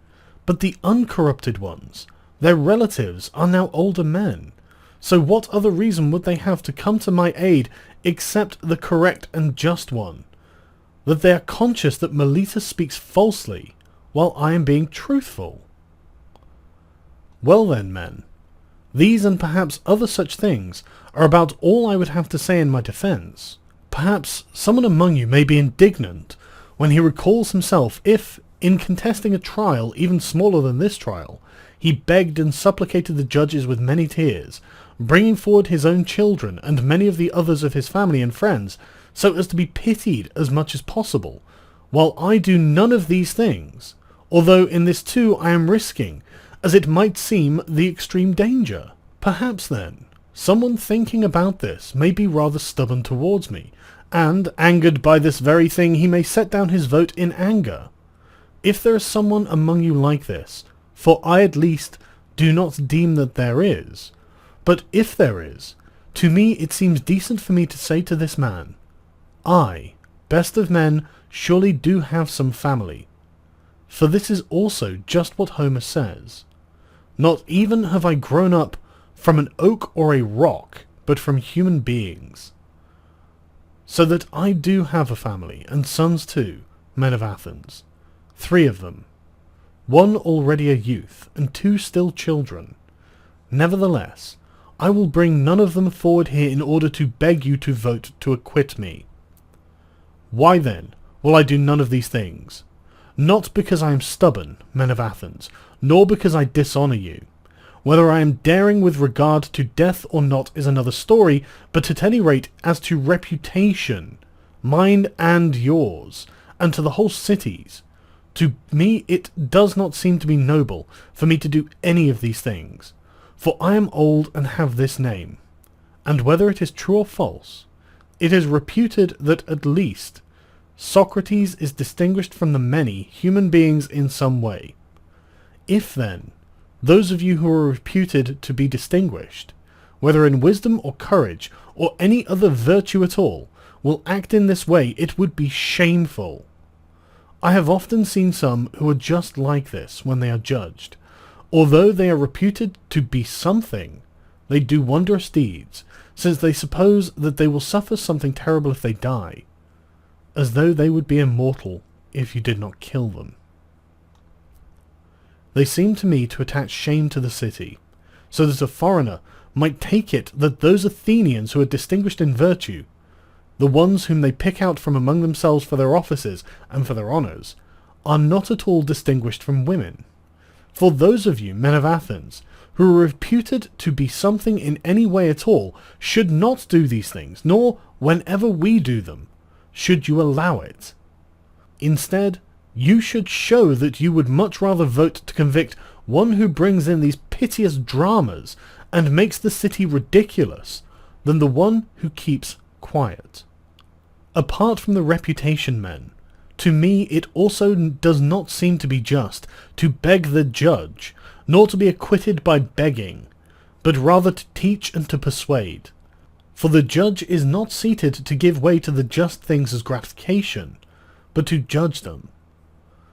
but the uncorrupted ones, their relatives, are now older men, so what other reason would they have to come to my aid except the correct and just one, that they are conscious that Meletus speaks falsely, while I am being truthful? Well then, men, these and perhaps other such things are about all I would have to say in my defence. Perhaps someone among you may be indignant when he recalls himself if, in contesting a trial even smaller than this trial, he begged and supplicated the judges with many tears, bringing forward his own children and many of the others of his family and friends, so as to be pitied as much as possible, while I do none of these things, although in this too I am risking, as it might seem, the extreme danger. Perhaps then, someone thinking about this may be rather stubborn towards me, and, angered by this very thing, he may set down his vote in anger. If there is someone among you like this, for I at least do not deem that there is, but if there is, to me it seems decent for me to say to this man, I, best of men, surely do have some family. For this is also just what Homer says. Not even have I grown up from an oak or a rock, but from human beings. So that I do have a family, and sons too, men of Athens, 3 of them, 1 already a youth, and 2 still children. Nevertheless, I will bring none of them forward here in order to beg you to vote to acquit me. Why then will I do none of these things? Not because I am stubborn, men of Athens, nor because I dishonour you. Whether I am daring with regard to death or not is another story, but at any rate as to reputation, mine and yours, and to the whole city's, to me it does not seem to be noble for me to do any of these things, for I am old and have this name, and whether it is true or false, it is reputed that at least Socrates is distinguished from the many human beings in some way. If then, those of you who are reputed to be distinguished, whether in wisdom or courage, or any other virtue at all, will act in this way, it would be shameful. I have often seen some who are just like this when they are judged. Although they are reputed to be something, they do wondrous deeds, since they suppose that they will suffer something terrible if they die, as though they would be immortal if you did not kill them. They seem to me to attach shame to the city, so that a foreigner might take it that those Athenians who are distinguished in virtue, the ones whom they pick out from among themselves for their offices and for their honours, are not at all distinguished from women. For those of you, men of Athens, who are reputed to be something in any way at all, should not do these things, nor, whenever we do them, should you allow it. Instead, you should show that you would much rather vote to convict one who brings in these piteous dramas and makes the city ridiculous, than the one who keeps quiet. Apart from the reputation men, to me it also does not seem to be just to beg the judge, nor to be acquitted by begging, but rather to teach and to persuade. For the judge is not seated to give way to the just things as gratification, but to judge them.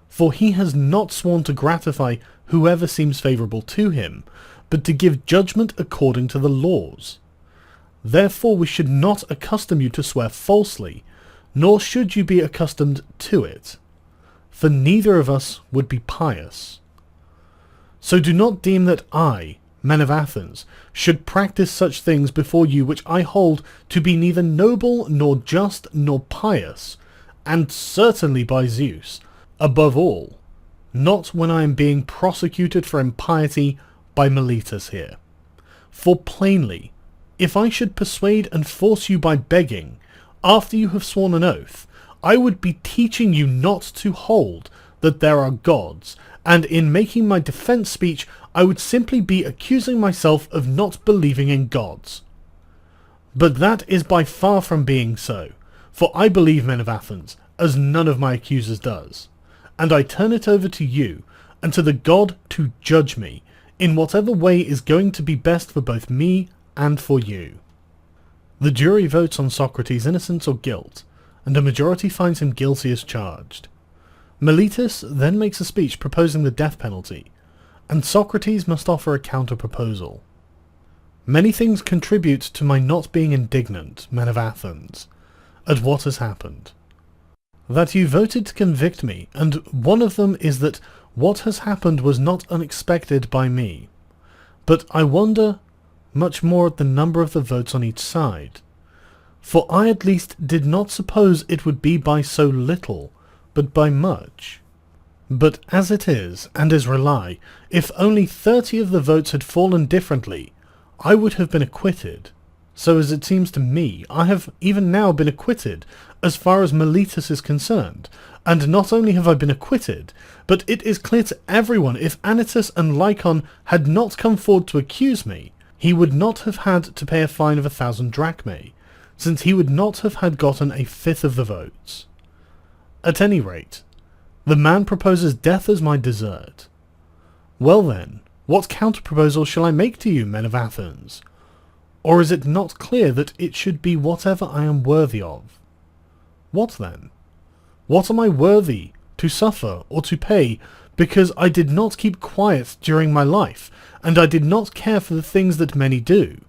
For he has not sworn to gratify whoever seems favourable to him, but to give judgment according to the laws. Therefore we should not accustom you to swear falsely, nor should you be accustomed to it, for neither of us would be pious. So do not deem that I, men of Athens, should practice such things before you which I hold to be neither noble nor just nor pious, and certainly by Zeus, above all, not when I am being prosecuted for impiety by Meletus here. For plainly, if I should persuade and force you by begging, after you have sworn an oath, I would be teaching you not to hold that there are gods, and in making my defence speech I would simply be accusing myself of not believing in gods. But that is by far from being so, for I believe, men of Athens, as none of my accusers does, and I turn it over to you, and to the god to judge me, in whatever way is going to be best for both me and for you. The jury votes on Socrates' innocence or guilt, and a majority finds him guilty as charged. Meletus then makes a speech proposing the death penalty, and Socrates must offer a counter-proposal. Many things contribute to my not being indignant, men of Athens, at what has happened. That you voted to convict me, and one of them is that what has happened was not unexpected by me. But I wonder much more at the number of the votes on each side. For I at least did not suppose it would be by so little, but by much. But as it is, and is rely, if only 30 of the votes had fallen differently, I would have been acquitted. So as it seems to me, I have even now been acquitted, as far as Meletus is concerned, and not only have I been acquitted, but it is clear to everyone if Anytus and Lycon had not come forward to accuse me, he would not have had to pay a fine of 1,000 drachmae, since he would not have had gotten a fifth of the votes. At any rate, the man proposes death as my desert. Well then, what counter-proposal shall I make to you, men of Athens? Or is it not clear that it should be whatever I am worthy of? What then? What am I worthy to suffer or to pay because I did not keep quiet during my life, and I did not care for the things that many do,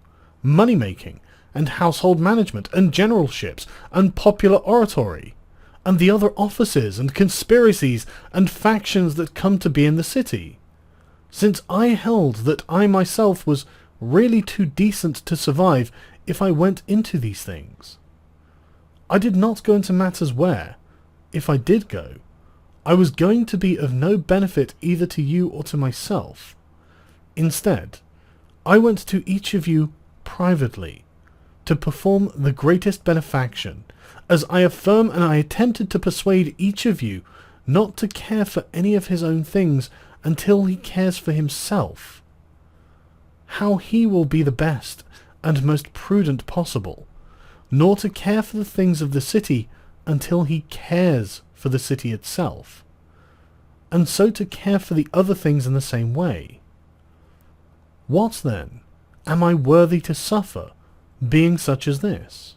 money-making, and household management, and generalships, and popular oratory, and the other offices and conspiracies and factions that come to be in the city, since I held that I myself was really too decent to survive if I went into these things. I did not go into matters where, if I did go, I was going to be of no benefit either to you or to myself. Instead, I went to each of you privately, to perform the greatest benefaction, as I affirm, and I attempted to persuade each of you not to care for any of his own things until he cares for himself. How he will be the best and most prudent possible, nor to care for the things of the city until he cares for the city itself, and so to care for the other things in the same way. What then, am I worthy to suffer, being such as this?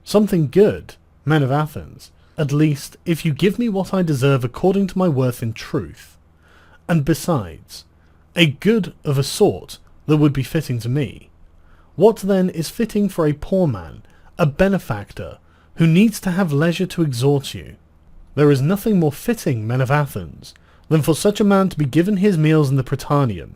Something good, men of Athens, at least if you give me what I deserve according to my worth in truth. And besides, a good of a sort that would be fitting to me. What then is fitting for a poor man, a benefactor, who needs to have leisure to exhort you? There is nothing more fitting, men of Athens, than for such a man to be given his meals in the Prytaneum,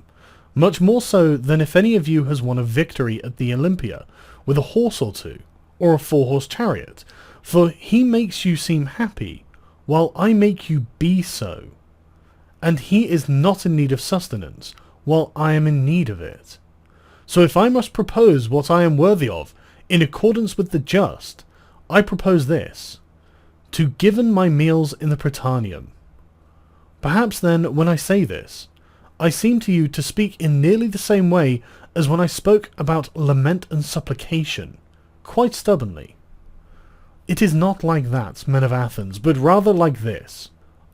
much more so than if any of you has won a victory at the Olympia with a horse or two, or a 4-horse chariot, for he makes you seem happy, while I make you be so. And he is not in need of sustenance, while I am in need of it. So if I must propose what I am worthy of, in accordance with the just, I propose this, to given my meals in the Prytaneum. Perhaps then, when I say this, I seem to you to speak in nearly the same way as when I spoke about lament and supplication, quite stubbornly. It is not like that, men of Athens, but rather like this.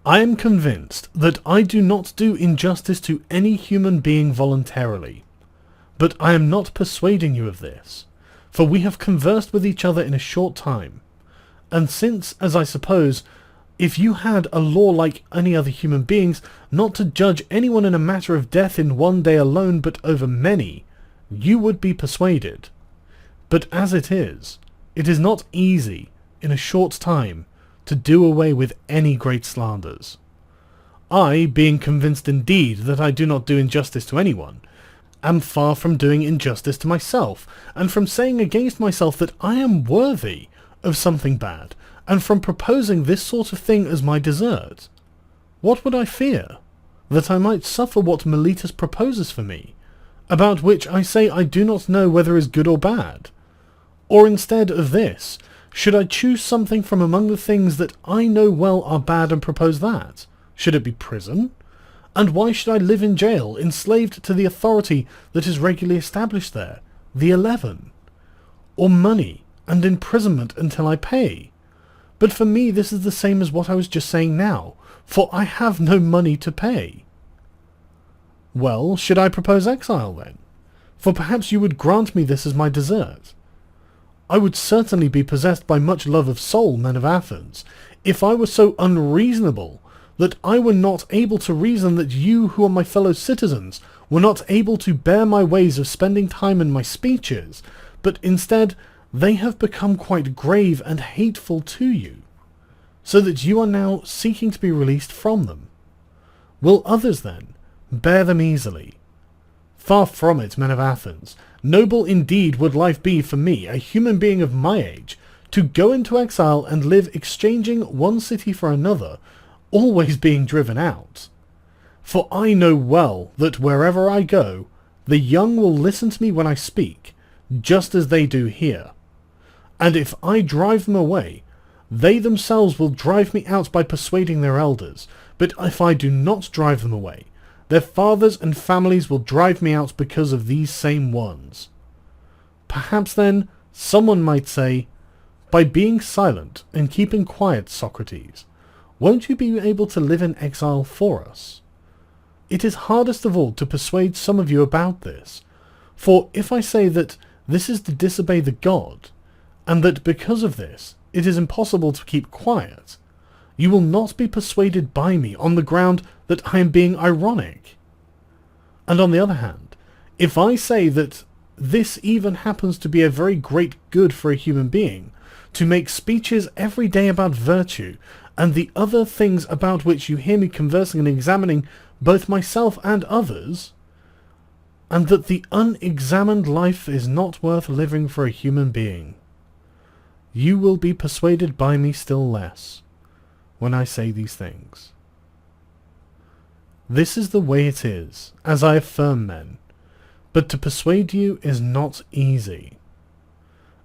I am convinced that I do not do injustice to any human being voluntarily, but I am not persuading you of this, for we have conversed with each other in a short time, and since, as I suppose, if you had a law like any other human beings, not to judge anyone in a matter of death in one day alone but over many, you would be persuaded. But as it is not easy, in a short time, to do away with any great slanders. I, being convinced indeed that I do not do injustice to anyone, am far from doing injustice to myself, and from saying against myself that I am worthy of something bad, and from proposing this sort of thing as my desert. What would I fear? That I might suffer what Meletus proposes for me, about which I say I do not know whether is good or bad. Or instead of this, should I choose something from among the things that I know well are bad and propose that? Should it be prison? And why should I live in jail, enslaved to the authority that is regularly established there, the 11? Or money, and imprisonment until I pay? But for me this is the same as what I was just saying now, for I have no money to pay. Well, should I propose exile then? For perhaps you would grant me this as my desert. I would certainly be possessed by much love of soul, men of Athens, if I were so unreasonable that I were not able to reason that you who are my fellow citizens were not able to bear my ways of spending time in my speeches, but instead they have become quite grave and hateful to you, so that you are now seeking to be released from them. Will others, then, bear them easily? Far from it, men of Athens. Noble indeed would life be for me, a human being of my age, to go into exile and live exchanging one city for another, always being driven out. For I know well that wherever I go, the young will listen to me when I speak, just as they do here. And if I drive them away, they themselves will drive me out by persuading their elders, but if I do not drive them away, their fathers and families will drive me out because of these same ones. Perhaps then someone might say, by being silent and keeping quiet, Socrates, won't you be able to live in exile for us? It is hardest of all to persuade some of you about this, for if I say that this is to disobey the god, and that because of this it is impossible to keep quiet, you will not be persuaded by me on the ground that I am being ironic. And on the other hand, if I say that this even happens to be a very great good for a human being, to make speeches every day about virtue, and the other things about which you hear me conversing and examining both myself and others, and that the unexamined life is not worth living for a human being, you will be persuaded by me still less when I say these things. This is the way it is, as I affirm, men, but to persuade you is not easy.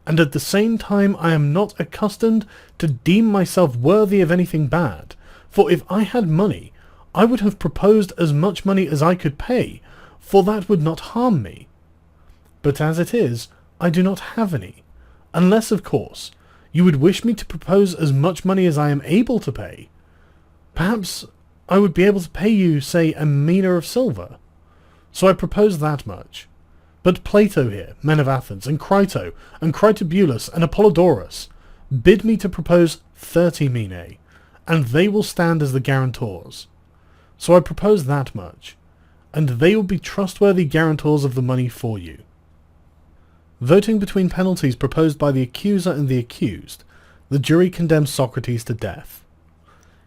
And at the same time I am not accustomed to deem myself worthy of anything bad, for if I had money, I would have proposed as much money as I could pay, for that would not harm me. But as it is, I do not have any, unless, of course, you would wish me to propose as much money as I am able to pay. Perhaps I would be able to pay you, say, a mina of silver. So I propose that much. But Plato here, men of Athens, and Crito, and Critobulus, and Apollodorus, bid me to propose 30 minae, and they will stand as the guarantors. So I propose that much, and they will be trustworthy guarantors of the money for you. Voting between penalties proposed by the accuser and the accused, the jury condemns Socrates to death.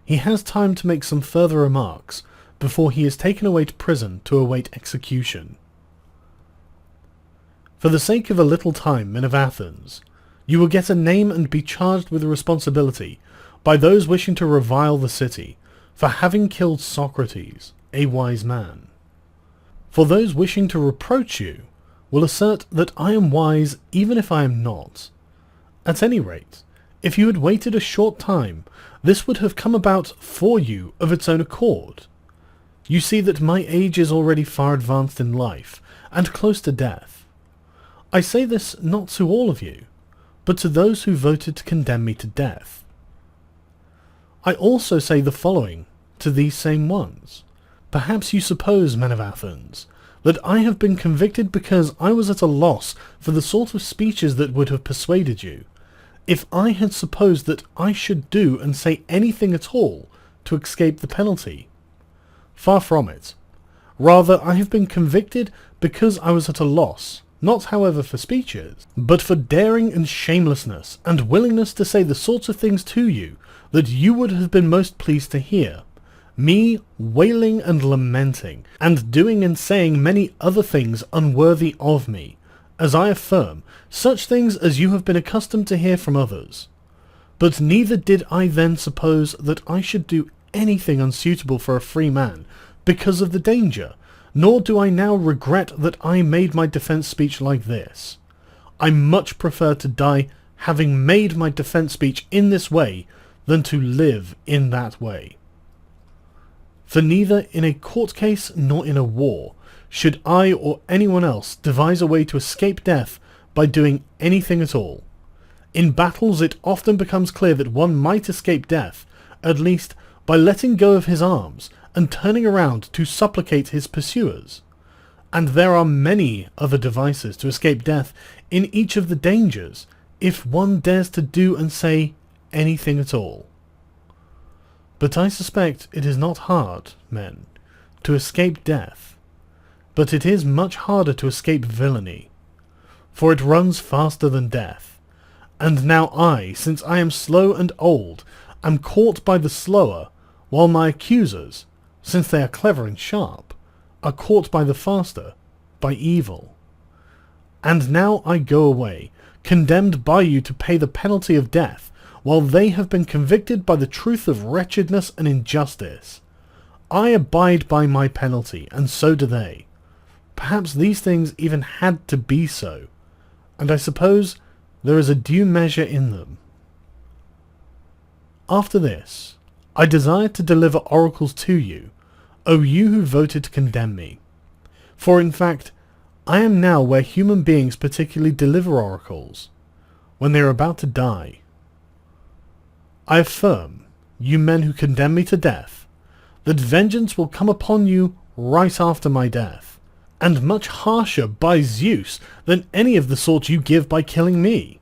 He has time to make some further remarks before he is taken away to prison to await execution. For the sake of a little time, men of Athens, you will get a name and be charged with a responsibility by those wishing to revile the city for having killed Socrates, a wise man. For those wishing to reproach you will assert that I am wise even if I am not. At any rate, if you had waited a short time, this would have come about for you of its own accord. You see that my age is already far advanced in life, and close to death. I say this not to all of you, but to those who voted to condemn me to death. I also say the following to these same ones. Perhaps you suppose, men of Athens, that I have been convicted because I was at a loss for the sort of speeches that would have persuaded you, if I had supposed that I should do and say anything at all to escape the penalty. Far from it. Rather, I have been convicted because I was at a loss, not however for speeches, but for daring and shamelessness, and willingness to say the sorts of things to you that you would have been most pleased to hear, me wailing and lamenting, and doing and saying many other things unworthy of me, as I affirm, such things as you have been accustomed to hear from others. But neither did I then suppose that I should do anything unsuitable for a free man, because of the danger, nor do I now regret that I made my defence speech like this. I much prefer to die having made my defence speech in this way than to live in that way. For neither in a court case nor in a war should I or anyone else devise a way to escape death by doing anything at all. In battles it often becomes clear that one might escape death, at least by letting go of his arms and turning around to supplicate his pursuers. And there are many other devices to escape death in each of the dangers, if one dares to do and say anything at all. But I suspect it is not hard, men, to escape death, but it is much harder to escape villainy, for it runs faster than death, and now I, since I am slow and old, am caught by the slower, while my accusers, since they are clever and sharp, are caught by the faster, by evil. And now I go away, condemned by you to pay the penalty of death, while they have been convicted by the truth of wretchedness and injustice. I abide by my penalty, and so do they. Perhaps these things even had to be so, and I suppose there is a due measure in them. After this, I desire to deliver oracles to you, O you who voted to condemn me. For in fact, I am now where human beings particularly deliver oracles, when they are about to die. I affirm, you men who condemn me to death, that vengeance will come upon you right after my death, and much harsher by Zeus than any of the sort you give by killing me.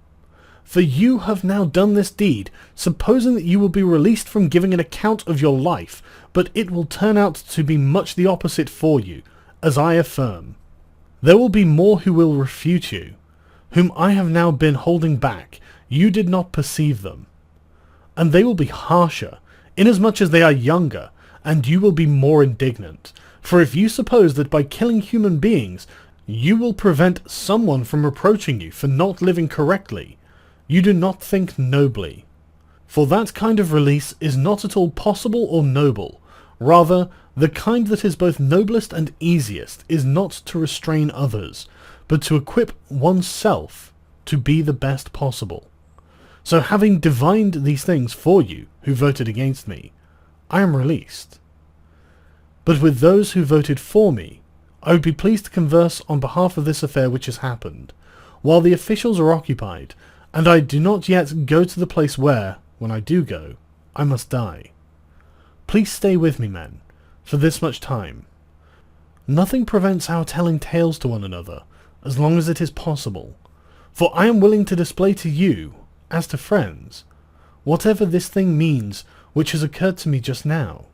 For you have now done this deed, supposing that you will be released from giving an account of your life, but it will turn out to be much the opposite for you, as I affirm. There will be more who will refute you, whom I have now been holding back. You did not perceive them. And they will be harsher, inasmuch as they are younger, and you will be more indignant. For if you suppose that by killing human beings you will prevent someone from reproaching you for not living correctly, you do not think nobly. For that kind of release is not at all possible or noble. Rather, the kind that is both noblest and easiest is not to restrain others, but to equip oneself to be the best possible. So having divined these things for you who voted against me, I am released. But with those who voted for me, I would be pleased to converse on behalf of this affair which has happened, while the officials are occupied, and I do not yet go to the place where, when I do go, I must die. Please stay with me, men, for this much time. Nothing prevents our telling tales to one another, as long as it is possible, for I am willing to display to you, as to friends, whatever this thing means which has occurred to me just now.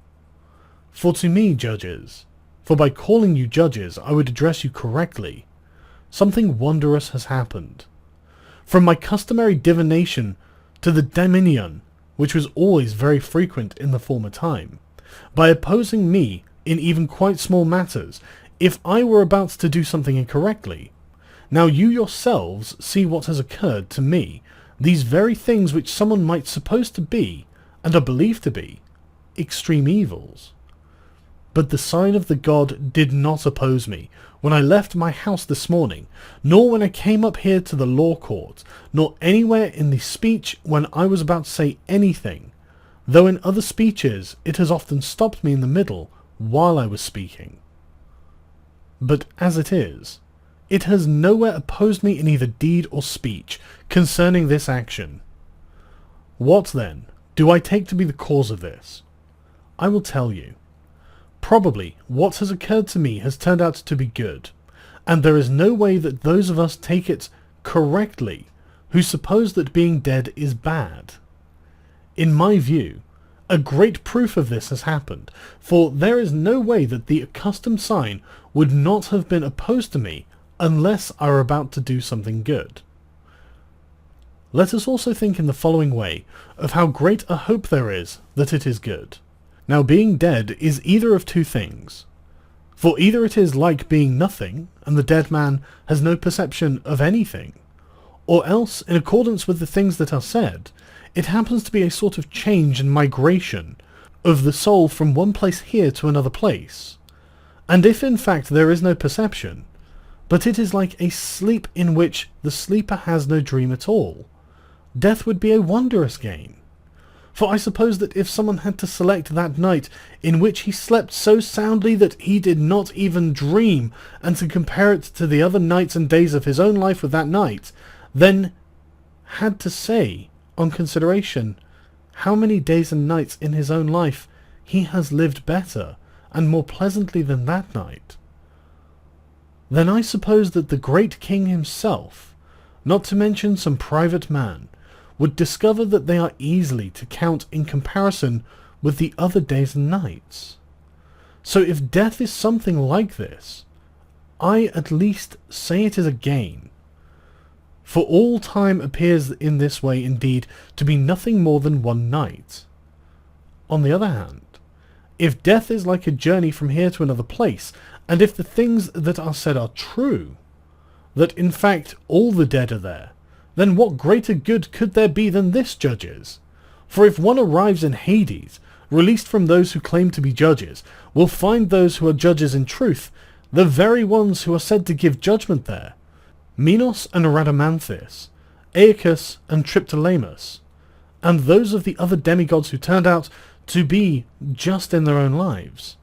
For to me, judges, for by calling you judges I would address you correctly, something wondrous has happened. From my customary divination to the dominion, which was always very frequent in the former time, by opposing me in even quite small matters, if I were about to do something incorrectly, now you yourselves see what has occurred to me, these very things which someone might suppose to be, and are believed to be, extreme evils. But the sign of the god did not oppose me when I left my house this morning, nor when I came up here to the law court, nor anywhere in the speech when I was about to say anything, though in other speeches it has often stopped me in the middle while I was speaking. But as it is, it has nowhere opposed me in either deed or speech concerning this action. What, then, do I take to be the cause of this? I will tell you. Probably what has occurred to me has turned out to be good, and there is no way that those of us take it correctly who suppose that being dead is bad. In my view, a great proof of this has happened, for there is no way that the accustomed sign would not have been opposed to me unless I were about to do something good. Let us also think in the following way of how great a hope there is that it is good. Now being dead is either of two things, for either it is like being nothing, and the dead man has no perception of anything, or else, in accordance with the things that are said, it happens to be a sort of change and migration of the soul from one place here to another place. And if in fact there is no perception, but it is like a sleep in which the sleeper has no dream at all, death would be a wondrous gain. For I suppose that if someone had to select that night in which he slept so soundly that he did not even dream, and to compare it to the other nights and days of his own life with that night, then had to say, on consideration, how many days and nights in his own life he has lived better and more pleasantly than that night, then I suppose that the great king himself, not to mention some private man, would discover that they are easily to count in comparison with the other days and nights. So if death is something like this, I at least say it is a gain. For all time appears in this way indeed to be nothing more than one night. On the other hand, if death is like a journey from here to another place, and if the things that are said are true, that in fact all the dead are there, then what greater good could there be than this, judges? For if one arrives in Hades, released from those who claim to be judges, will find those who are judges in truth, the very ones who are said to give judgment there, Minos and Rhadamanthus, Aeacus and Triptolemus, and those of the other demigods who turned out to be just in their own lives.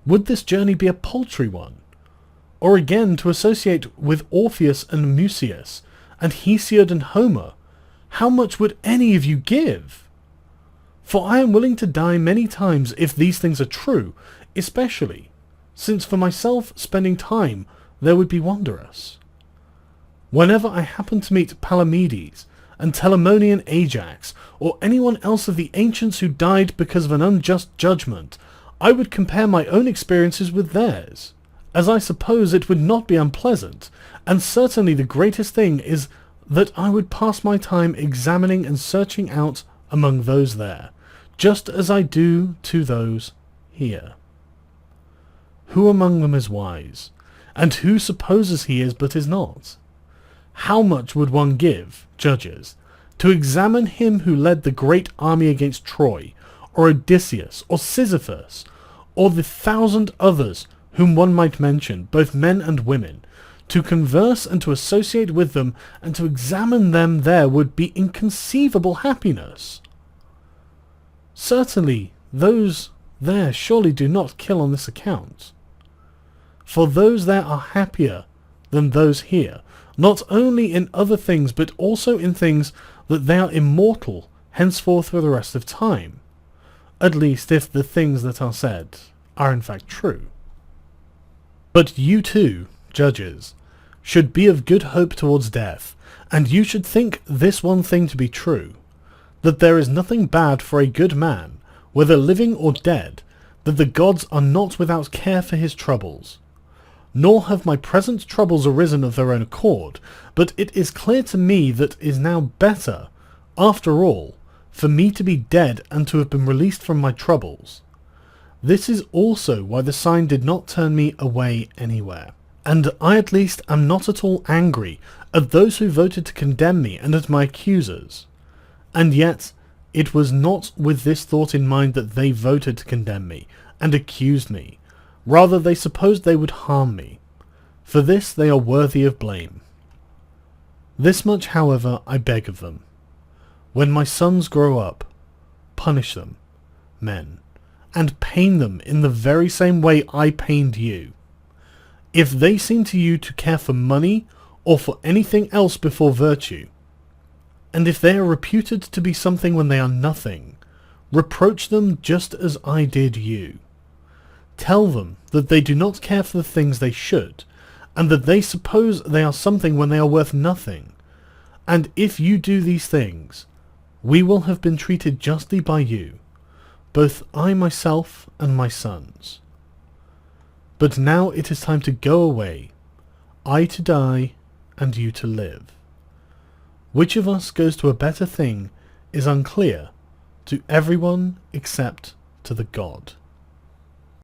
Would this journey be a paltry one? Or again to associate with Orpheus and Musaeus, and Hesiod and Homer, how much would any of you give? For I am willing to die many times if these things are true, especially since for myself spending time there would be wondrous. Whenever I happen to meet Palamedes and Telamonian Ajax, or anyone else of the ancients who died because of an unjust judgment, I would compare my own experiences with theirs, as I suppose it would not be unpleasant, and certainly the greatest thing is that I would pass my time examining and searching out among those there, just as I do to those here. Who among them is wise, and who supposes he is but is not? How much would one give, judges, to examine him who led the great army against Troy, or Odysseus, or Sisyphus, or the 1,000 others whom one might mention, both men and women, to converse and to associate with them, and to examine them there would be inconceivable happiness. Certainly those there surely do not kill on this account. For those there are happier than those here, not only in other things, but also in things that they are immortal henceforth for the rest of time, at least if the things that are said are in fact true. But you too, judges, should be of good hope towards death, and you should think this one thing to be true, that there is nothing bad for a good man, whether living or dead, that the gods are not without care for his troubles. Nor have my present troubles arisen of their own accord, but it is clear to me that it is now better, after all, for me to be dead and to have been released from my troubles. This is also why the sign did not turn me away anywhere. And I at least am not at all angry at those who voted to condemn me and at my accusers. And yet, it was not with this thought in mind that they voted to condemn me and accused me. Rather, they supposed they would harm me. For this they are worthy of blame. This much, however, I beg of them. When my sons grow up, punish them, men, and pain them in the very same way I pained you. If they seem to you to care for money or for anything else before virtue, and if they are reputed to be something when they are nothing, reproach them just as I did you. Tell them that they do not care for the things they should, and that they suppose they are something when they are worth nothing. And if you do these things, we will have been treated justly by you, both I myself and my sons. But now it is time to go away, I to die, and you to live. Which of us goes to a better thing is unclear to everyone except to the God.